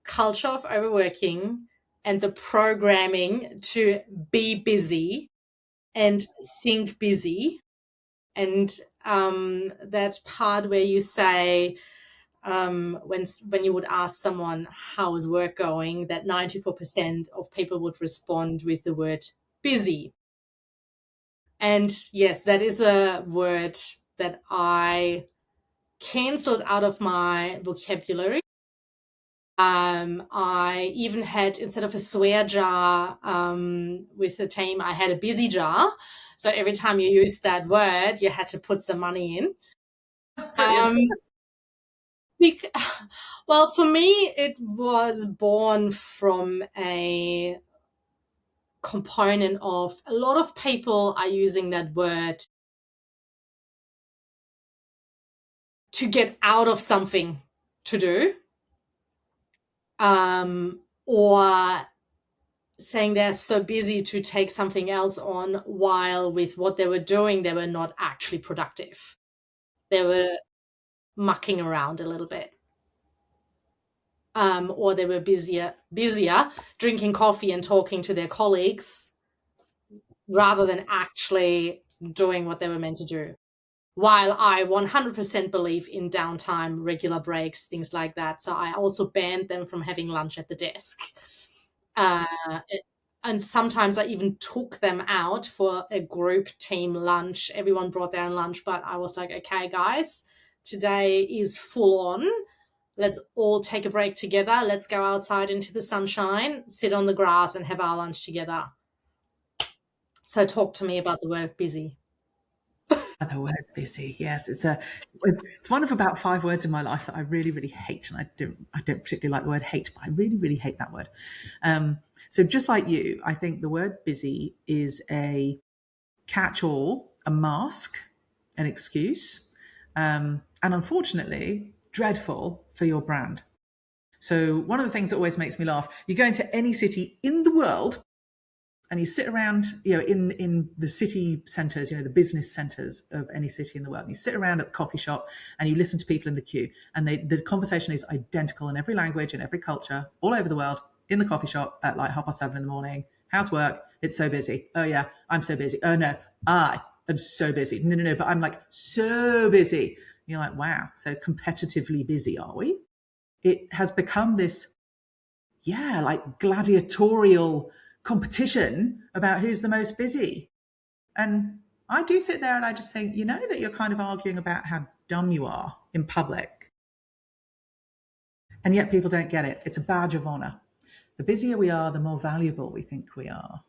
[SPEAKER 1] culture of overworking and the programming to be busy and think busy. And that part where you say, when you would ask someone how is work going, that 94% of people would respond with the word busy. And yes, that is a word that I cancelled out of my vocabulary. I even had, instead of a swear jar with the team, I had a busy jar. So every time you used that word, you had to put some money in. Well, for me, it was born from a component of a lot of people are using that word to get out of something to do, or saying they're so busy to take something else on, while with what they were doing, they were not actually productive. They were mucking around a little bit. Or they were busier drinking coffee and talking to their colleagues rather than actually doing what they were meant to do. While I 100% believe in downtime, regular breaks, things like that. So I also banned them from having lunch at the desk. And sometimes I even took them out for a group team lunch. Everyone brought their own lunch, but I was like, okay, guys, today is full on. Let's all take a break together. Let's go outside into the sunshine, sit on the grass and have our lunch together. So talk to me about the word busy.
[SPEAKER 2] The word busy, yes, it's one of about 5 words in my life that I really, really hate, and I don't particularly like the word hate, but I really, really hate that word. So just like you, I think the word busy is a catch-all, a mask, an excuse, and unfortunately, dreadful for your brand. So one of the things that always makes me laugh, you go into any city in the world and you sit around, in the city centres, the business centres of any city in the world, and you sit around at the coffee shop and you listen to people in the queue, and the conversation is identical in every language and every culture all over the world, in the coffee shop at like 7:30 in the morning. How's work? It's so busy. Oh yeah, I'm so busy. Oh no, I am so busy. No, but I'm like so busy. And you're like, wow, so competitively busy are we? It has become this, like gladiatorial competition about who's the most busy. And I do sit there and I just think, that you're kind of arguing about how dumb you are in public. And yet people don't get it. It's a badge of honor. The busier we are, the more valuable we think we are.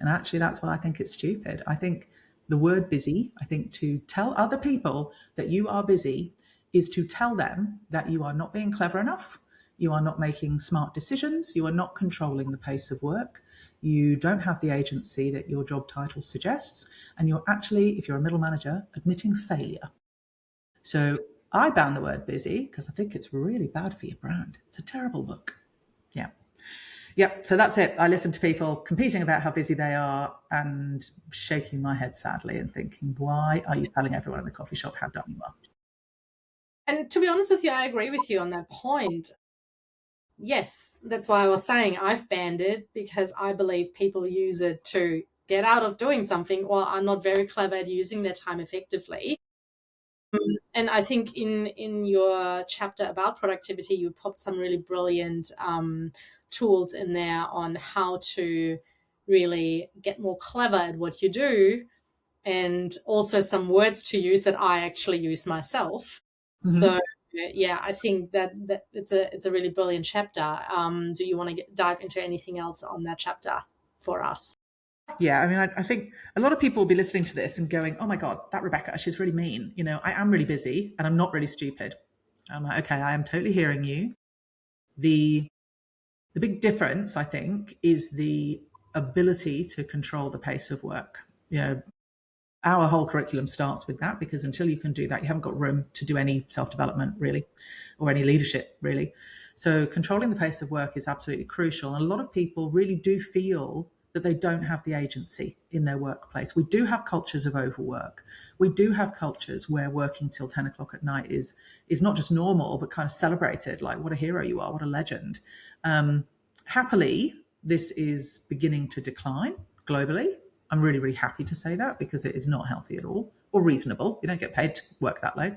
[SPEAKER 2] And actually, that's why I think it's stupid. I think the word busy, I think to tell other people that you are busy is to tell them that you are not being clever enough. You are not making smart decisions. You are not controlling the pace of work. You don't have the agency that your job title suggests. And you're actually, if you're a middle manager, admitting failure. So I ban the word busy because I think it's really bad for your brand. It's a terrible look. Yeah. Yep. So that's it. I listen to people competing about how busy they are and shaking my head sadly and thinking, why are you telling everyone in the coffee shop how dumb you are?
[SPEAKER 1] And to be honest with you, I agree with you on that point. Yes, that's why I was saying I've banned it, because I believe people use it to get out of doing something or are not very clever at using their time effectively. And I think in your chapter about productivity, you popped some really brilliant tools in there on how to really get more clever at what you do, and also some words to use that I actually use myself.
[SPEAKER 2] Mm-hmm.
[SPEAKER 1] So yeah, I think that it's a really brilliant chapter. Do you want to dive into anything else on that chapter for us?
[SPEAKER 2] Yeah, I mean, I think a lot of people will be listening to this and going, "Oh my God, that Rebecca, she's really mean." I am really busy and I'm not really stupid. I'm like, okay, I am totally hearing you. The the big difference, I think, is the ability to control the pace of work. Our whole curriculum starts with that, because until you can do that, you haven't got room to do any self-development really, or any leadership really. So controlling the pace of work is absolutely crucial. And a lot of people really do feel that they don't have the agency in their workplace. We do have cultures of overwork. We do have cultures where working till 10 o'clock at night is not just normal, but kind of celebrated, like what a hero you are, what a legend. Happily, this is beginning to decline globally. I'm really, really happy to say that, because it is not healthy at all or reasonable. You don't get paid to work that late.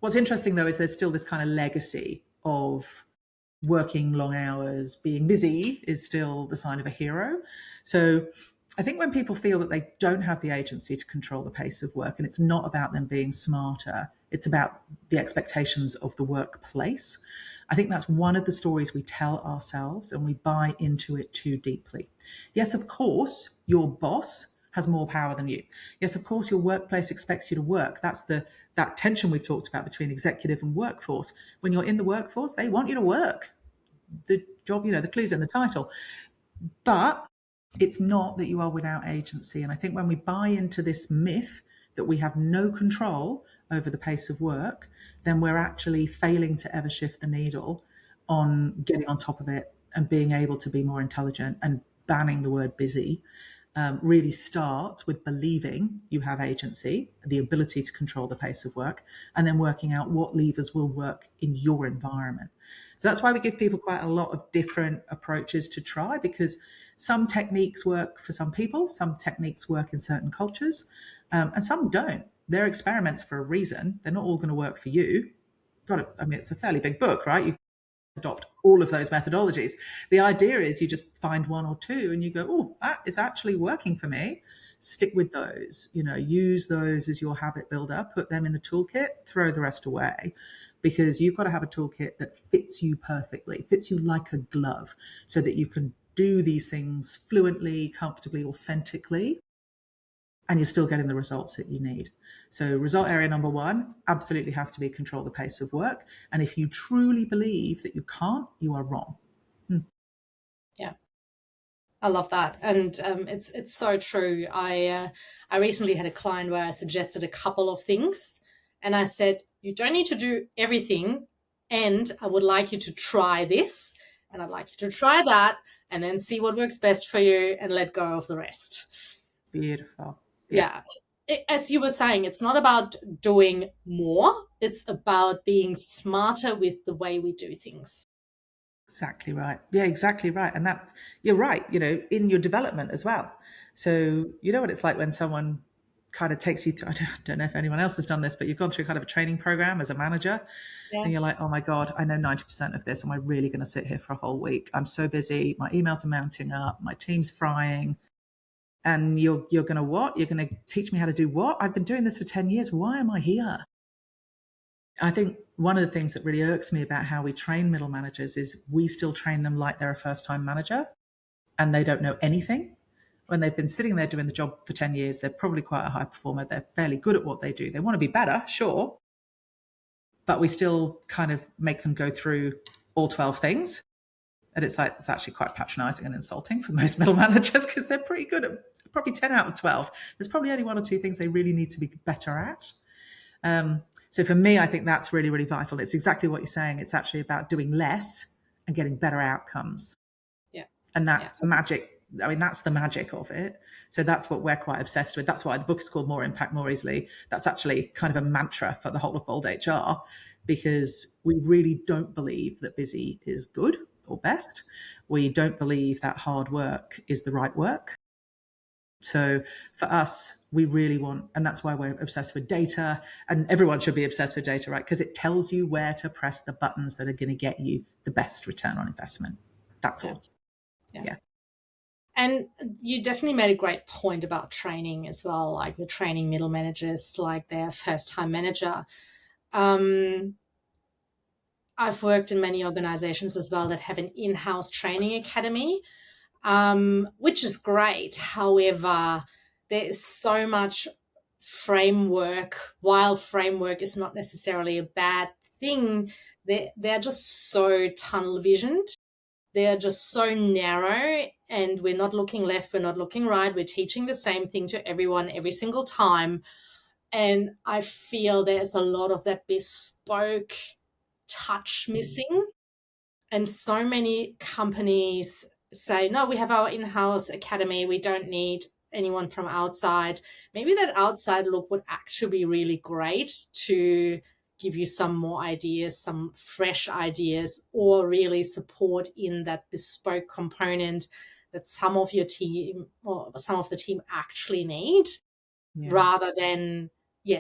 [SPEAKER 2] What's interesting, though, is there's still this kind of legacy of working long hours, being busy is still the sign of a hero. So I think when people feel that they don't have the agency to control the pace of work, and it's not about them being smarter, it's about the expectations of the workplace. I think that's one of the stories we tell ourselves, and we buy into it too deeply. Yes, of course, your boss has more power than you. Yes, of course, your workplace expects you to work. That's that tension we've talked about between executive and workforce. When you're in the workforce, they want you to work. The job, the clue's in the title. But it's not that you are without agency. And I think when we buy into this myth that we have no control over the pace of work, then we're actually failing to ever shift the needle on getting on top of it and being able to be more intelligent. And banning the word busy really starts with believing you have agency, the ability to control the pace of work, and then working out what levers will work in your environment. So that's why we give people quite a lot of different approaches to try, because some techniques work for some people, some techniques work in certain cultures, and some don't. They're experiments for a reason. They're not all going to work for you. It's a fairly big book, right? You adopt all of those methodologies. The idea is you just find one or two and you go, oh, that is actually working for me. Stick with those, use those as your habit builder, put them in the toolkit, throw the rest away, because you've got to have a toolkit that fits you perfectly, fits you like a glove, so that you can do these things fluently, comfortably, authentically, and you're still getting the results that you need. So result area number one absolutely has to be control the pace of work. And if you truly believe that you can't, you are wrong.
[SPEAKER 1] Yeah, I love that, and it's so true. I recently had a client where I suggested a couple of things, and I said, you don't need to do everything, and I would like you to try this, and I'd like you to try that, and then see what works best for you, and let go of the rest.
[SPEAKER 2] Beautiful. Yeah,
[SPEAKER 1] Yeah. As you were saying, it's not about doing more, it's about being smarter with the way we do things.
[SPEAKER 2] exactly right. Yeah, exactly right. And that you're right, in your development as well. So you know what it's like when someone kind of takes you through, I don't know if anyone else has done this, but you've gone through kind of a training program as a manager,
[SPEAKER 1] Yeah.
[SPEAKER 2] and you're like, oh my God, I know 90% of this. Am I really going to sit here for a whole week? I'm so busy. My emails are mounting up. My team's frying. And you're going to what? You're going to teach me how to do what? I've been doing this for 10 years. Why am I here? I think one of the things that really irks me about how we train middle managers is we still train them like they're a first time manager and they don't know anything. When they've been sitting there doing the job for 10 years, they're probably quite a high performer. They're fairly good at what they do. They want to be better, sure, but we still kind of make them go through all 12 things. And it's actually quite patronizing and insulting for most middle managers, because they're pretty good at probably 10 out of 12. There's probably only one or two things they really need to be better at. So for me, I think that's really, really vital. It's exactly what you're saying. It's actually about doing less and getting better outcomes.
[SPEAKER 1] Yeah.
[SPEAKER 2] And that
[SPEAKER 1] Yeah.
[SPEAKER 2] magic, that's the magic of it. So that's what we're quite obsessed with. That's why the book is called More Impact, More Easily. That's actually kind of a mantra for the whole of Bold HR, because we really don't believe that busy is good or best. We don't believe that hard work is the right work. So for us, we really want, and that's why we're obsessed with data, and everyone should be obsessed with data, right? Because it tells you where to press the buttons that are going to get you the best return on investment. That's
[SPEAKER 1] Yeah.
[SPEAKER 2] all.
[SPEAKER 1] Yeah.
[SPEAKER 2] Yeah.
[SPEAKER 1] And you definitely made a great point about training as well. Like we're training middle managers like they're first time manager. I've worked in many organizations as well that have an in-house training academy, which is great. However, there is so much framework. While framework is not necessarily a bad thing, they're just so tunnel visioned. They're just so narrow, and we're not looking left, we're not looking right. We're teaching the same thing to everyone every single time. And I feel there's a lot of that bespoke touch missing. And so many companies say, no, we have our in-house academy. We don't need anyone from outside. Maybe that outside look would actually be really great to give you some more ideas, some fresh ideas, or really support in that bespoke component that some of your team or some of the team actually need, rather than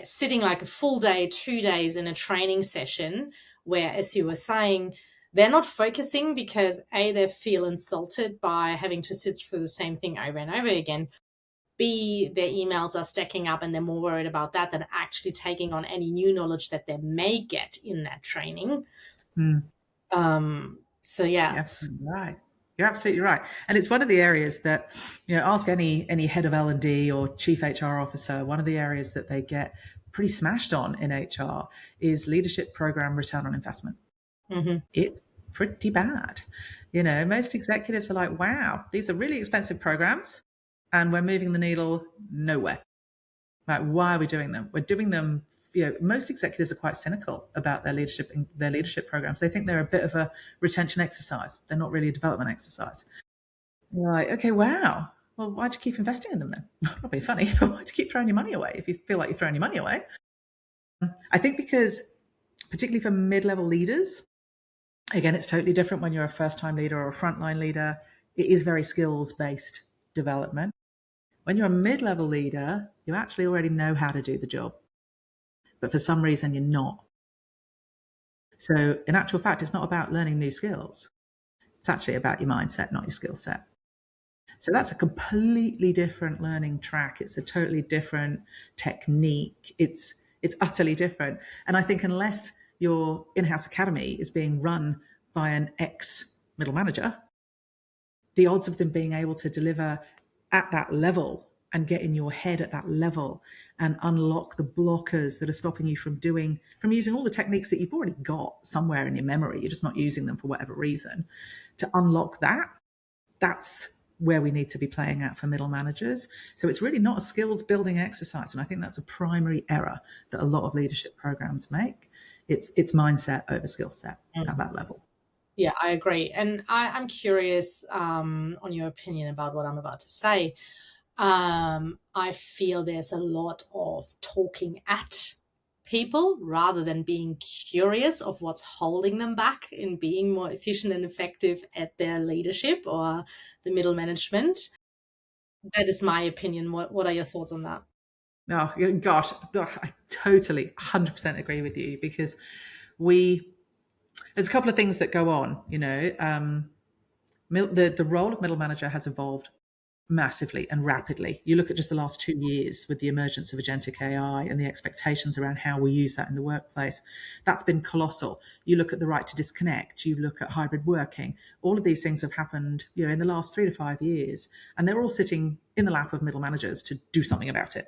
[SPEAKER 1] sitting like a full day, 2 days in a training session where, as you were saying, they're not focusing because they feel insulted by having to sit through the same thing over and over again. B, their emails are stacking up and they're more worried about that than actually taking on any new knowledge that they may get in that training. So yeah.
[SPEAKER 2] You're absolutely right. You're absolutely right. And it's one of the areas that, ask any head of L&D or chief HR officer, one of the areas that they get pretty smashed on in HR is leadership program return on investment.
[SPEAKER 1] Mm-hmm.
[SPEAKER 2] It's pretty bad. Most executives are like, wow, these are really expensive programs and we're moving the needle nowhere. Like, why are we doing them? We're doing them. Most executives are quite cynical about their leadership programs. They think they're a bit of a retention exercise. They're not really a development exercise. You're like, okay, wow. Well, why'd you keep investing in them then? Not being funny, but why'd you keep throwing your money away if you feel like you're throwing your money away? I think because, particularly for mid-level leaders, again, it's totally different when you're a first-time leader or a frontline leader. It is very skills-based development. When you're a mid-level leader, you actually already know how to do the job. But for some reason, you're not. So in actual fact, it's not about learning new skills. It's actually about your mindset, not your skill set. So that's a completely different learning track. It's a totally different technique. It's utterly different. And I think unless your in-house academy is being run by an ex-middle manager, the odds of them being able to deliver at that level and get in your head at that level and unlock the blockers that are stopping you from using all the techniques that you've already got somewhere in your memory. You're just not using them for whatever reason. To unlock that's where we need to be playing out for middle managers. So it's really not a skills building exercise. And I think that's a primary error that a lot of leadership programs make. It's mindset over skill set at that level.
[SPEAKER 1] Yeah, I agree. And I'm curious on your opinion about what I'm about to say. I feel there's a lot of talking at people rather than being curious of what's holding them back in being more efficient and effective at their leadership or the middle management. That is my opinion. What are your thoughts on that?
[SPEAKER 2] Oh, gosh, I totally 100% agree with you because there's a couple of things that go on, the role of middle manager has evolved massively and rapidly. You look at just the last 2 years with the emergence of agentic AI and the expectations around how we use that in the workplace. That's been colossal. You look at the right to disconnect, you look at hybrid working. All of these things have happened, in the last 3 to 5 years, and they're all sitting in the lap of middle managers to do something about it.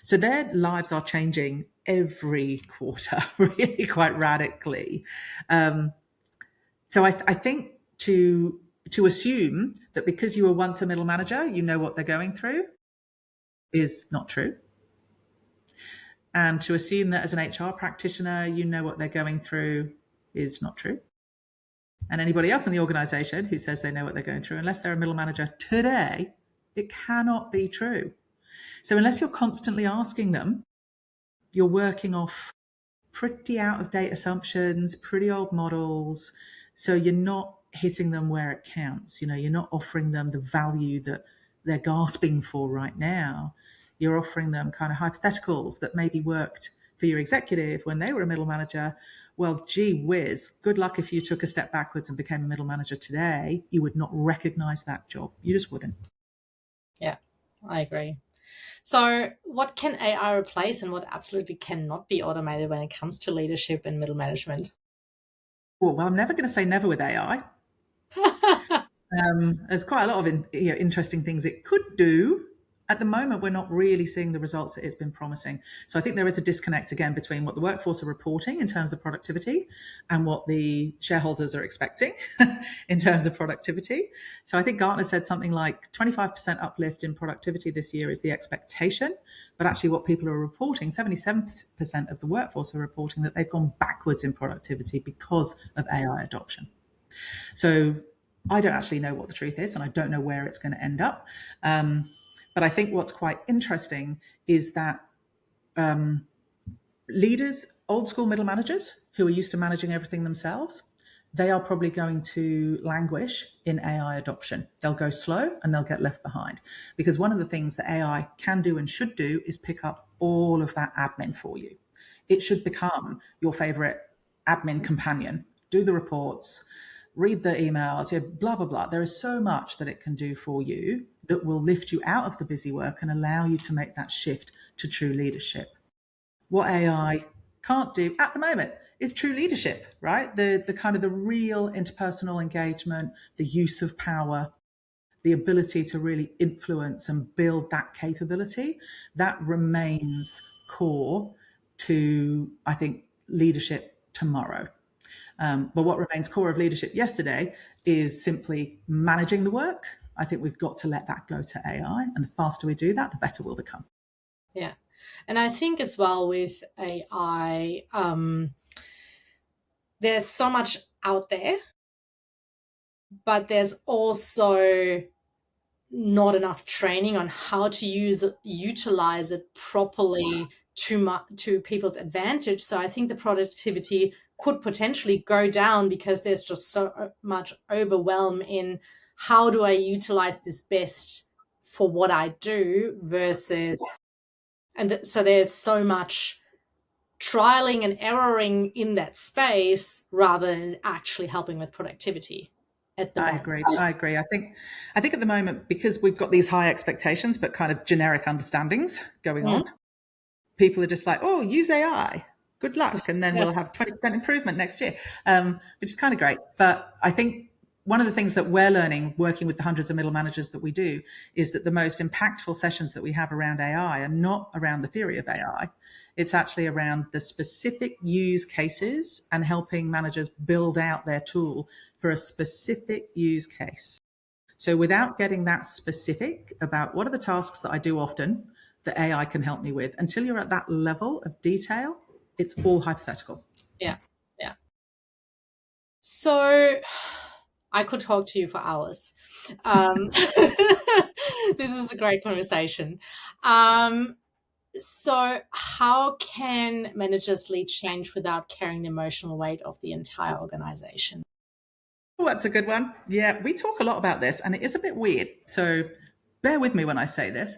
[SPEAKER 2] So their lives are changing every quarter, really quite radically. So I think to assume that because you were once a middle manager, you know what they're going through is not true. And to assume that as an HR practitioner, you know what they're going through is not true. And anybody else in the organization who says they know what they're going through, unless they're a middle manager today, it cannot be true. So unless you're constantly asking them, you're working off pretty out of date assumptions, pretty old models. So you're not hitting them where it counts. You're not offering them the value that they're gasping for right now. You're offering them kind of hypotheticals that maybe worked for your executive when they were a middle manager. Well, gee whiz, good luck if you took a step backwards and became a middle manager today. You would not recognize that job. You just wouldn't.
[SPEAKER 1] Yeah, I agree. So what can AI replace and what absolutely cannot be automated when it comes to leadership and middle management?
[SPEAKER 2] Well, I'm never going to say never with AI. There's quite a lot of interesting things it could do. At the moment, we're not really seeing the results that it's been promising. So I think there is a disconnect again between what the workforce are reporting in terms of productivity and what the shareholders are expecting in terms of productivity. So I think Gartner said something like 25% uplift in productivity this year is the expectation. But actually what people are reporting, 77% of the workforce are reporting that they've gone backwards in productivity because of AI adoption. So I don't actually know what the truth is, and I don't know where it's going to end up. But I think what's quite interesting is that leaders, old school middle managers who are used to managing everything themselves, they are probably going to languish in AI adoption. They'll go slow and they'll get left behind. Because one of the things that AI can do and should do is pick up all of that admin for you. It should become your favorite admin companion. Do the reports, read the emails, blah, blah, blah. There is so much that it can do for you that will lift you out of the busy work and allow you to make that shift to true leadership. What AI can't do at the moment is true leadership, right? The kind of the real interpersonal engagement, the use of power, the ability to really influence and build that capability, that remains core to, I think, leadership tomorrow. But what remains core of leadership yesterday is simply managing the work. I think we've got to let that go to AI. And the faster we do that, the better we'll become.
[SPEAKER 1] Yeah. And I think as well with AI, there's so much out there, but there's also not enough training on how to utilize it properly to people's advantage. So I think the productivity could potentially go down because there's just so much overwhelm in how do I utilize this best for what I do versus, so there's so much trialing and erroring in that space rather than actually helping with productivity.
[SPEAKER 2] I agree. I think at the moment, because we've got these high expectations, but kind of generic understandings going on, people are just like, oh, use AI. Good luck. And then we'll have 20% improvement next year, which is kind of great. But I think one of the things that we're learning working with the hundreds of middle managers that we do is that the most impactful sessions that we have around AI are not around the theory of AI. It's actually around the specific use cases and helping managers build out their tool for a specific use case. So without getting that specific about what are the tasks that I do often that AI can help me with, until you're at that level of detail, it's all hypothetical.
[SPEAKER 1] Yeah. Yeah. So I could talk to you for hours. This is a great conversation. So how can managers lead change without carrying the emotional weight of the entire organization?
[SPEAKER 2] Oh, that's a good one. Yeah, we talk a lot about this and it is a bit weird. So bear with me when I say this.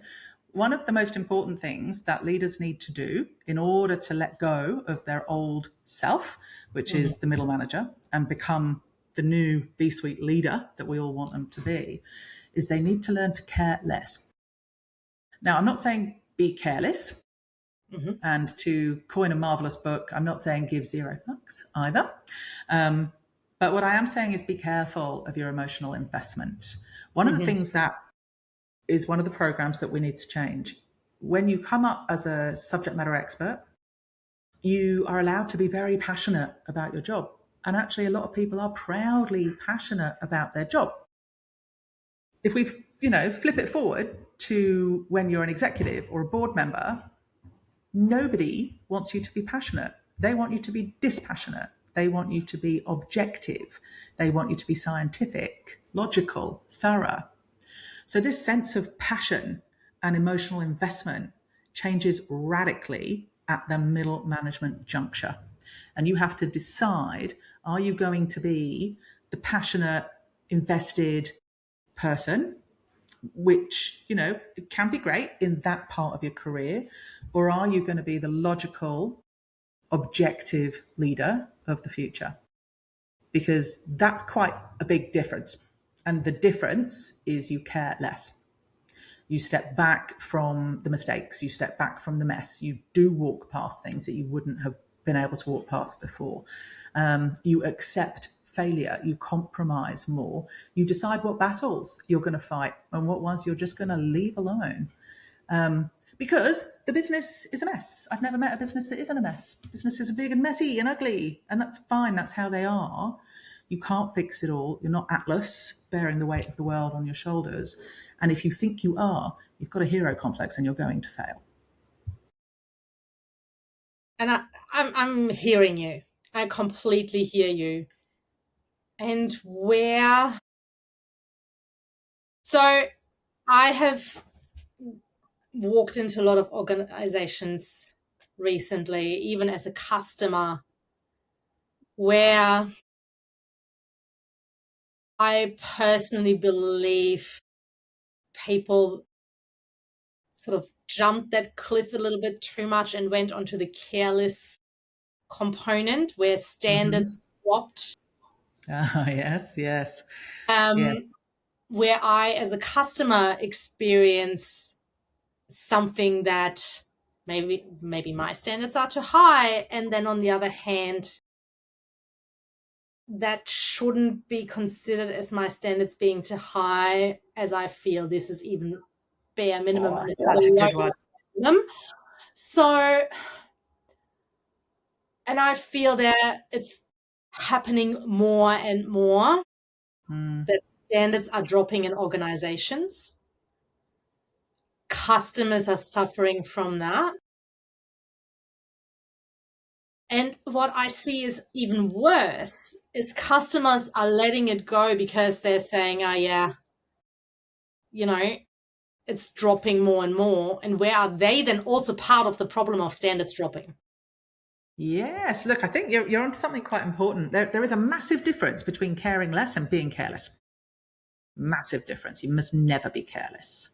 [SPEAKER 2] One of the most important things that leaders need to do in order to let go of their old self, which is the middle manager, and become the new B-suite leader that we all want them to be, is they need to learn to care less. Now, I'm not saying be careless. And to coin a marvelous book, I'm not saying give zero fucks either. But what I am saying is be careful of your emotional investment. One of the things that is one of the programs that we need to change. When you come up as a subject matter expert, you are allowed to be very passionate about your job. And actually, a lot of people are proudly passionate about their job. If we, flip it forward to when you're an executive or a board member, nobody wants you to be passionate. They want you to be dispassionate. They want you to be objective. They want you to be scientific, logical, thorough. So this sense of passion and emotional investment changes radically at the middle management juncture. And you have to decide, are you going to be the passionate, invested person, which, it can be great in that part of your career? Or are you going to be the logical, objective leader of the future? Because that's quite a big difference. And the difference is you care less. You step back from the mistakes, you step back from the mess, you do walk past things that you wouldn't have been able to walk past before. You accept failure, you compromise more, you decide what battles you're going to fight and what ones you're just going to leave alone. Because the business is a mess. I've never met a business that isn't a mess. Businesses are big and messy and ugly, and that's fine. That's how they are. You can't fix it all. You're not Atlas bearing the weight of the world on your shoulders. And if you think you are, you've got a hero complex and you're going to fail.
[SPEAKER 1] And I'm hearing you. I completely hear you. And so I have walked into a lot of organizations recently, even as a customer, where I personally believe people sort of jumped that cliff a little bit too much and went onto the careless component where standards dropped.
[SPEAKER 2] Yes. Yeah.
[SPEAKER 1] Where I, as a customer, experience something that maybe my standards are too high, and then on the other hand, that shouldn't be considered as my standards being too high, as I feel this is even bare minimum.
[SPEAKER 2] Oh,
[SPEAKER 1] And it's
[SPEAKER 2] such a good one.
[SPEAKER 1] minimum. So, and I feel that it's happening more and more, that standards are dropping in organizations. Customers are suffering from that. And what I see is even worse is customers are letting it go because they're saying, oh yeah, it's dropping more and more. And where are they then also part of the problem of standards dropping?
[SPEAKER 2] Yes. Look, I think you're onto something quite important. There is a massive difference between caring less and being careless. Massive difference. You must never be careless.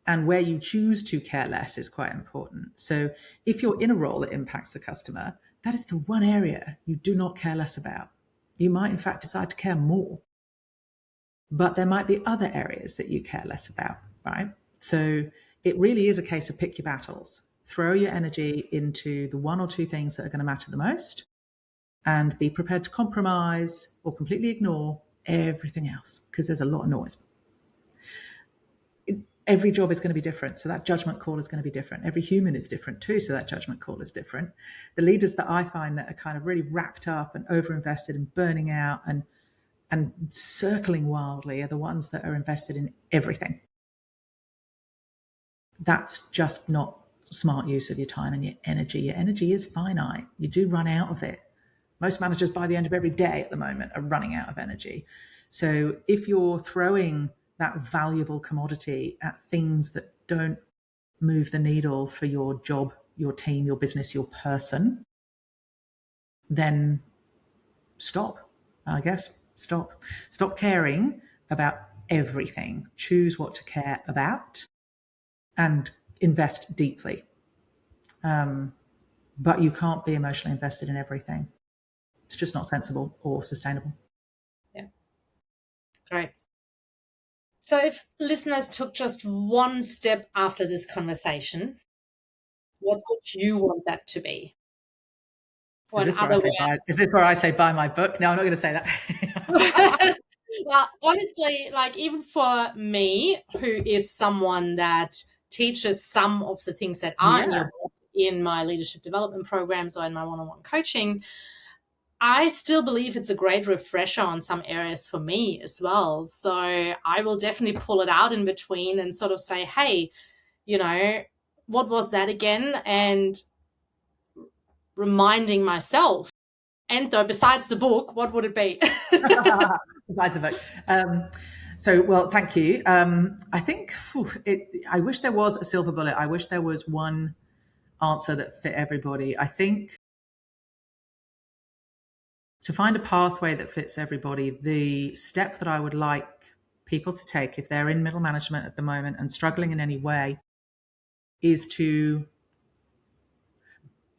[SPEAKER 2] And where you choose to care less is quite important. So if you're in a role that impacts the customer, that is the one area you do not care less about. You might, in fact, decide to care more. But there might be other areas that you care less about, right? So it really is a case of pick your battles. Throw your energy into the one or two things that are going to matter the most, and be prepared to compromise or completely ignore everything else, because there's a lot of noise. Every job is going to be different. So that judgment call is going to be different. Every human is different too. So that judgment call is different. The leaders that I find that are kind of really wrapped up and overinvested and burning out and circling wildly are the ones that are invested in everything. That's just not smart use of your time and your energy. Your energy is finite. You do run out of it. Most managers by the end of every day at the moment are running out of energy. So if you're throwing that valuable commodity at things that don't move the needle for your job, your team, your business, your person, then stop, I guess. Stop caring about everything. Choose what to care about and invest deeply. But you can't be emotionally invested in everything. It's just not sensible or sustainable.
[SPEAKER 1] Yeah. Great. So if listeners took just one step after this conversation, what would you want that to be?
[SPEAKER 2] Is this where I say buy my book? No, I'm not going to say that.
[SPEAKER 1] Well, honestly, like even for me, who is someone that teaches some of the things that are in your book in my leadership development programs or in my one-on-one coaching, I still believe it's a great refresher on some areas for me as well. So I will definitely pull it out in between and sort of say, hey, what was that again? And reminding myself. And though, besides the book, what would it be?
[SPEAKER 2] Besides the book. Well, thank you. I think I wish there was a silver bullet. I wish there was one answer that fit everybody. I think to find a pathway that fits everybody, the step that I would like people to take if they're in middle management at the moment and struggling in any way is to,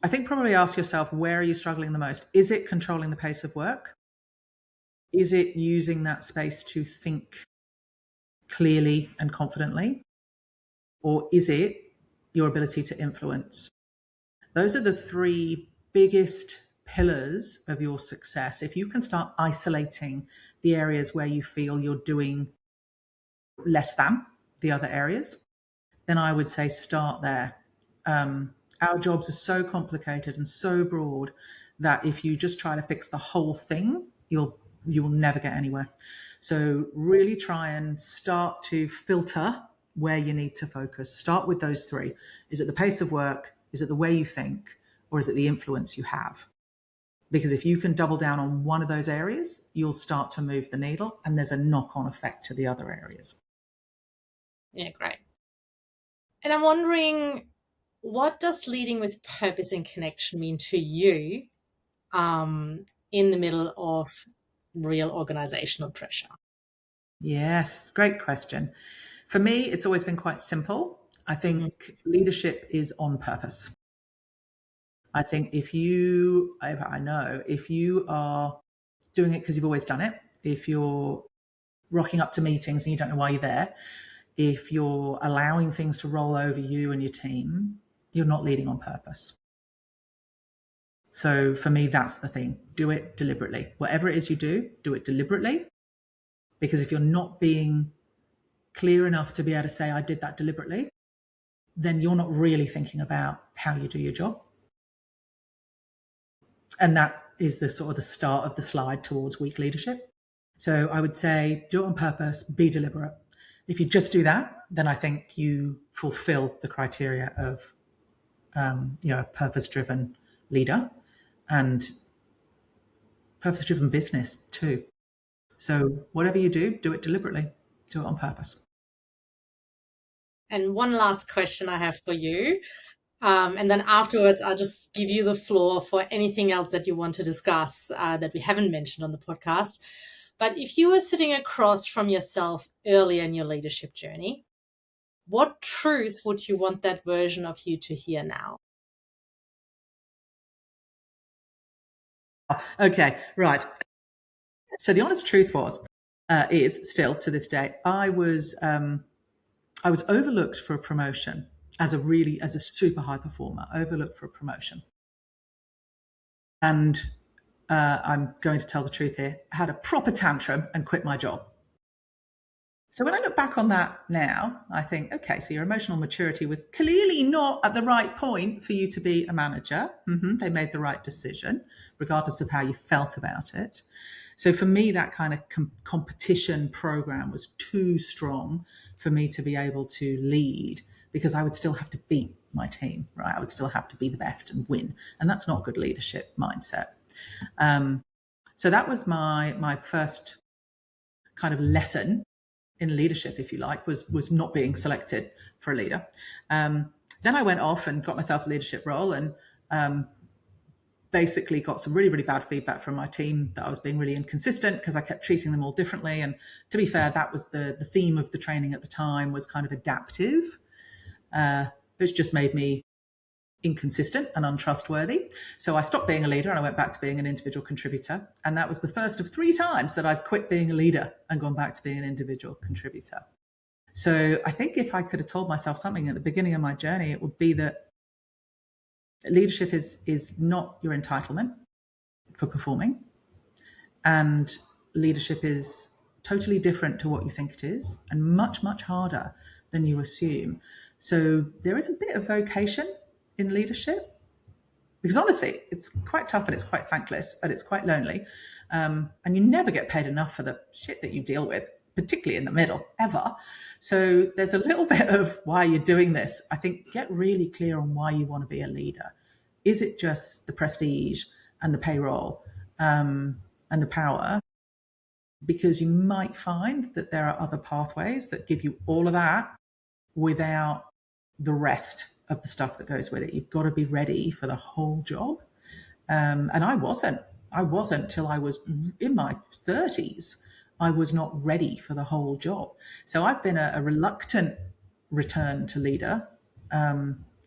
[SPEAKER 2] I think, probably ask yourself, where are you struggling the most? Is it controlling the pace of work? Is it using that space to think clearly and confidently? Or is it your ability to influence? Those are the three biggest pillars of your success. If you can start isolating the areas where you feel you're doing less than the other areas, then I would say start there. Our jobs are so complicated and so broad that if you just try to fix the whole thing, you will never get anywhere. So really try and start to filter where you need to focus. Start with those three. Is it the pace of work? Is it the way you think? Or is it the influence you have? Because if you can double down on one of those areas, you'll start to move the needle, and there's a knock-on effect to the other areas.
[SPEAKER 1] Yeah, great. And I'm wondering, what does leading with purpose and connection mean to you in the middle of real organizational pressure?
[SPEAKER 2] Yes, great question. For me, it's always been quite simple. I think leadership is on purpose. I think if you are doing it because you've always done it, if you're rocking up to meetings and you don't know why you're there, if you're allowing things to roll over you and your team, you're not leading on purpose. So for me, that's the thing. Do it deliberately. Whatever it is you do it deliberately. Because if you're not being clear enough to be able to say, I did that deliberately, then you're not really thinking about how you do your job. And that is the sort of the start of the slide towards weak leadership. So I would say, do it on purpose, be deliberate. If you just do that, then I think you fulfill the criteria of a purpose-driven leader and purpose-driven business too. So whatever you do it deliberately, do it on purpose.
[SPEAKER 1] And one last question I have for you. And then afterwards, I'll just give you the floor for anything else that you want to discuss that we haven't mentioned on the podcast. But if you were sitting across from yourself earlier in your leadership journey, what truth would you want that version of you to hear now?
[SPEAKER 2] Okay, right. So the honest truth is still to this day, I was overlooked for a promotion as a super high performer, overlooked for a promotion. And I'm going to tell the truth here, had a proper tantrum and quit my job. So when I look back on that now, I think, okay, so your emotional maturity was clearly not at the right point for you to be a manager. They made the right decision, regardless of how you felt about it. So for me, that kind of competition program was too strong for me to be able to lead, because I would still have to beat my team, right? I would still have to be the best and win. And that's not good leadership mindset. So that was my first kind of lesson in leadership, if you like, was not being selected for a leader. Then I went off and got myself a leadership role, and basically got some really, really bad feedback from my team that I was being really inconsistent because I kept treating them all differently. And to be fair, that was the theme of the training at the time, was kind of adaptive, which just made me inconsistent and untrustworthy. So I stopped being a leader and I went back to being an individual contributor. And that was the first of 3 times that I've quit being a leader and gone back to being an individual contributor. So I think if I could have told myself something at the beginning of my journey, it would be that leadership is not your entitlement for performing. And leadership is totally different to what you think it is, and much, much harder than you assume. So there is a bit of vocation in leadership, because honestly, it's quite tough and it's quite thankless and it's quite lonely. And you never get paid enough for the shit that you deal with, particularly in the middle, ever. So there's a little bit of why you're doing this. I think get really clear on why you want to be a leader. Is it just the prestige and the payroll and the power? Because you might find that there are other pathways that give you all of that without the rest of the stuff that goes with it. You've got to be ready for the whole job. And I wasn't till I was in my 30s I was not ready for the whole job. So I've been a reluctant return to leader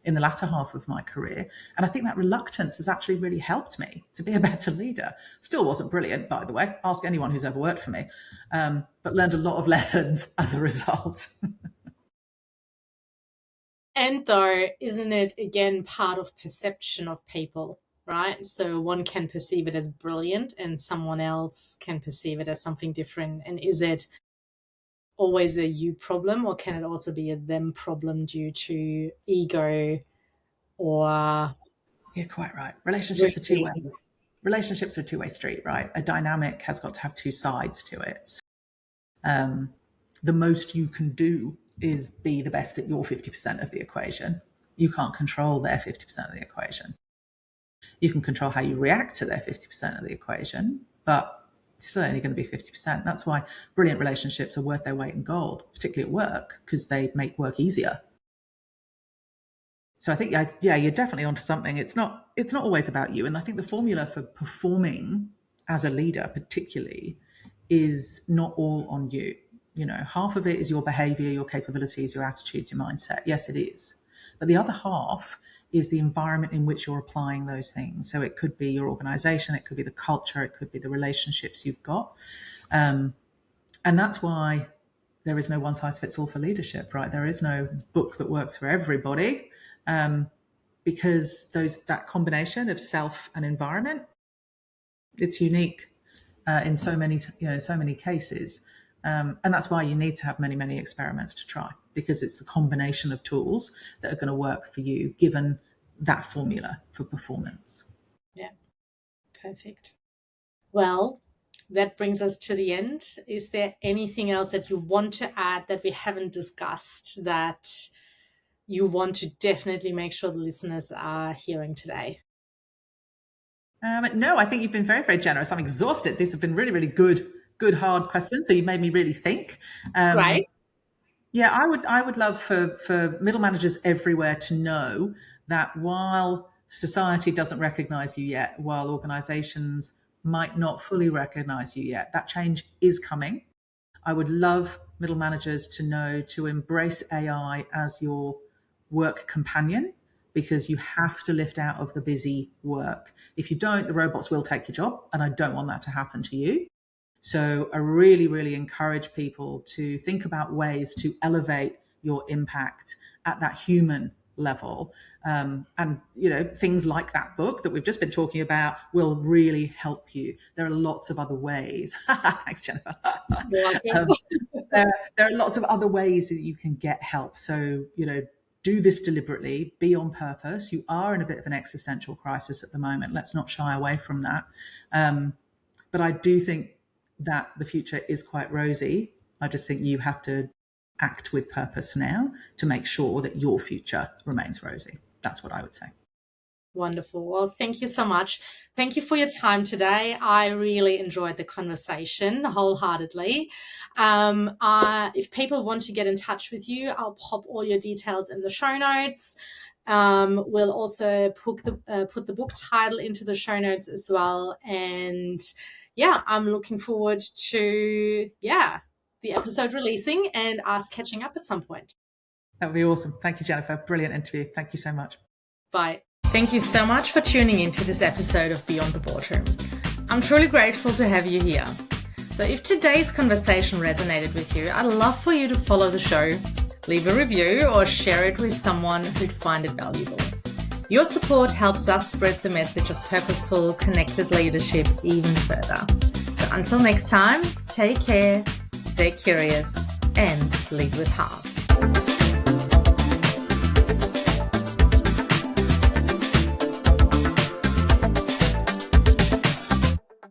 [SPEAKER 2] in the latter half of my career. And I think that reluctance has actually really helped me to be a better leader. Still wasn't brilliant, by the way. Ask anyone who's ever worked for me, but learned a lot of lessons as a result.
[SPEAKER 1] And though, isn't it, again, part of perception of people, right? So one can perceive it as brilliant and someone else can perceive it as something different. And is it always a you problem, or can it also be a them problem due to ego or...
[SPEAKER 2] You're quite right. Relationships are two-way. Relationships are a two-way street, right? A dynamic has got to have two sides to it. The most you can do is be the best at your 50% of the equation. You can't control their 50% of the equation. You can control how you react to their 50% of the equation, but it's still only going to be 50%. That's why brilliant relationships are worth their weight in gold, particularly at work, because they make work easier. So I think, yeah, you're definitely onto something. It's not always about you. And I think the formula for performing as a leader, particularly, is not all on you. You know, half of it is your behavior, your capabilities, your attitudes, your mindset. Yes, it is. But the other half is the environment in which you're applying those things. So it could be your organization, it could be the culture, it could be the relationships you've got. And that's why there is no one size fits all for leadership, right? There is no book that works for everybody, because that combination of self and environment, it's unique in so many cases. And that's why you need to have many, many experiments to try, because it's the combination of tools that are going to work for you, given that formula for performance.
[SPEAKER 1] Yeah, perfect. Well, that brings us to the end. Is there anything else that you want to add that we haven't discussed that you want to definitely make sure the listeners are hearing today?
[SPEAKER 2] No, I think you've been very, very generous. I'm exhausted. These have been really, really good, hard questions. So you've made me really think.
[SPEAKER 1] Right.
[SPEAKER 2] Yeah, I would love for middle managers everywhere to know that while society doesn't recognize you yet, while organizations might not fully recognize you yet, that change is coming. I would love middle managers to know to embrace AI as your work companion, because you have to lift out of the busy work. If you don't, the robots will take your job, and I don't want that to happen to you. So I really, really encourage people to think about ways to elevate your impact at that human level. And, things like that book that we've just been talking about will really help you. There are lots of other ways. Thanks, Jennifer. There are lots of other ways that you can get help. So, do this deliberately, be on purpose. You are in a bit of an existential crisis at the moment. Let's not shy away from that. But I do think that the future is quite rosy. I just think you have to act with purpose now to make sure that your future remains rosy. That's what I would say.
[SPEAKER 1] Wonderful. Well, thank you so much. Thank you for your time today. I really enjoyed the conversation wholeheartedly. If people want to get in touch with you, I'll pop all your details in the show notes. We'll also put the book title into the show notes as well. And yeah, I'm looking forward to, the episode releasing and us catching up at some point.
[SPEAKER 2] That would be awesome. Thank you, Jennifer. Brilliant interview. Thank you so much.
[SPEAKER 1] Bye. Thank you so much for tuning into this episode of Beyond the Boardroom. I'm truly grateful to have you here. So if today's conversation resonated with you, I'd love for you to follow the show, leave a review, or share it with someone who'd find it valuable. Your support helps us spread the message of purposeful, connected leadership even further. So until next time, take care, stay curious, and lead with heart.